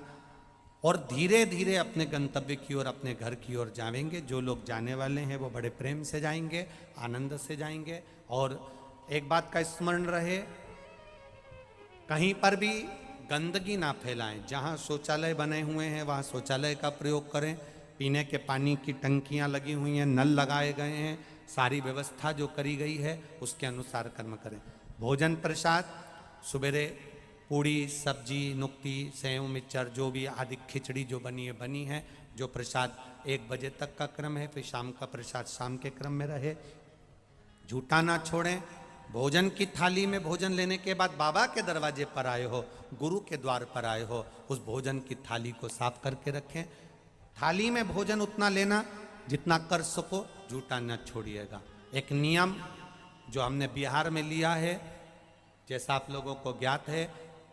और धीरे धीरे अपने गंतव्य की ओर, अपने घर की ओर जाएंगे। जो लोग जाने वाले हैं वो बड़े प्रेम से जाएंगे, आनंद से जाएंगे। और एक बात का स्मरण रहे, कहीं पर भी गंदगी ना फैलाएं। जहाँ शौचालय बने हुए हैं वहाँ शौचालय का प्रयोग करें। पीने के पानी की टंकियाँ लगी हुई हैं, नल लगाए गए हैं, सारी व्यवस्था जो करी गई है उसके अनुसार कर्म करें। भोजन प्रसाद सुबेरे पूड़ी सब्जी नुक्ति सेव मिक्सचर जो भी आदि खिचड़ी जो बनी है जो प्रसाद 1 बजे तक का क्रम है, फिर शाम का प्रसाद शाम के क्रम में रहे। झूठा ना छोड़ें। भोजन की थाली में भोजन लेने के बाद बाबा के दरवाजे पर आए हो, गुरु के द्वार पर आए हो, उस भोजन की थाली को साफ करके रखें। थाली में भोजन उतना लेना जितना कर सको, झूठा न छोड़िएगा। एक नियम जो हमने बिहार में लिया है, जैसा आप लोगों को ज्ञात है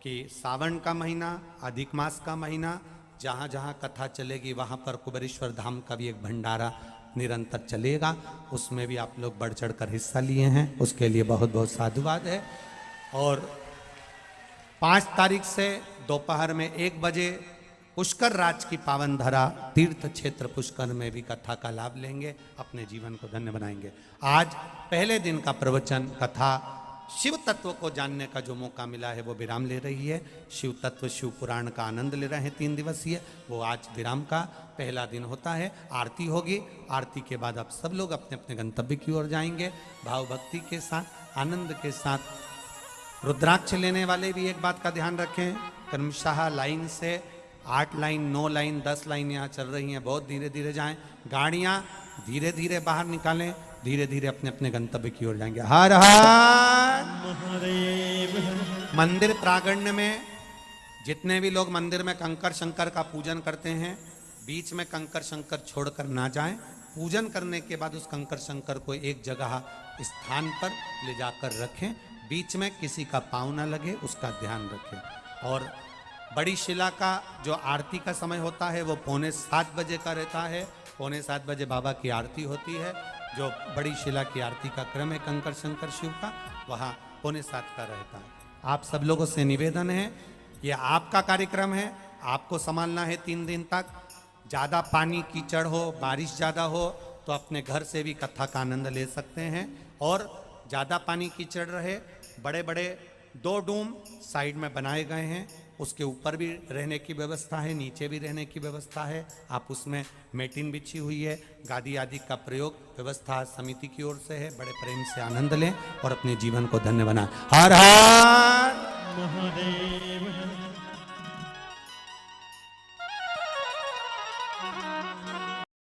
कि सावन का महीना, अधिक मास का महीना, जहाँ जहाँ कथा चलेगी वहाँ पर कुबेरेश्वर धाम का भी एक भंडारा निरंतर चलेगा। उसमें भी आप लोग बढ़ चढ़ कर हिस्सा लिए हैं, उसके लिए बहुत बहुत साधुवाद है। और 5 तारीख से दोपहर में 1 बजे पुष्कर राज की पावन धरा तीर्थ क्षेत्र पुष्कर में भी कथा का लाभ लेंगे, अपने जीवन को धन्य बनाएंगे। आज पहले दिन का प्रवचन कथा शिव तत्व को जानने का जो मौका मिला है वो विराम ले रही है। शिव तत्व शिव पुराण का आनंद ले रहे हैं 3 दिवसीय, वो आज विराम का पहला दिन होता है। आरती होगी, आरती के बाद आप सब लोग अपने अपने गंतव्य की ओर जाएंगे भाव भक्ति के साथ, आनंद के साथ। रुद्राक्ष लेने वाले भी एक बात का ध्यान रखें, क्रमशः लाइन से 8 लाइन 9 लाइन 10 लाइन यहाँ चल रही हैं, बहुत धीरे धीरे जाएं। गाड़ियाँ धीरे धीरे बाहर निकालें, धीरे धीरे अपने अपने गंतव्य की ओर जाएंगे। हर हर महादेव। मंदिर प्रांगण में जितने भी लोग मंदिर में कंकर शंकर का पूजन करते हैं, बीच में कंकर शंकर छोड़कर ना जाएं। पूजन करने के बाद उस कंकर शंकर को एक जगह स्थान पर ले जाकर रखें, बीच में किसी का पाँव ना लगे, उसका ध्यान रखें। और बड़ी शिला का जो आरती का समय होता है वो 6:45 बजे का रहता है। 6:45 बजे बाबा की आरती होती है। जो बड़ी शिला की आरती का क्रम है कंकर शंकर शिव का, वहाँ 6:45 का रहता है। आप सब लोगों से निवेदन है, ये आपका कार्यक्रम है, आपको संभालना है 3 दिन तक। ज़्यादा पानी कीचड़ हो, बारिश ज़्यादा हो तो अपने घर से भी कथा का आनंद ले सकते हैं। और ज़्यादा पानी कीचड़ रहे, बड़े बड़े 2 डूम साइड में बनाए गए हैं, उसके ऊपर भी रहने की व्यवस्था है, नीचे भी रहने की व्यवस्था है। आप उसमें मेटिन बिछी हुई है, गादी आदि का प्रयोग व्यवस्था समिति की ओर से है। बड़े प्रेम से आनंद लें और अपने जीवन को धन्य बनाएं। हर हर महादेव।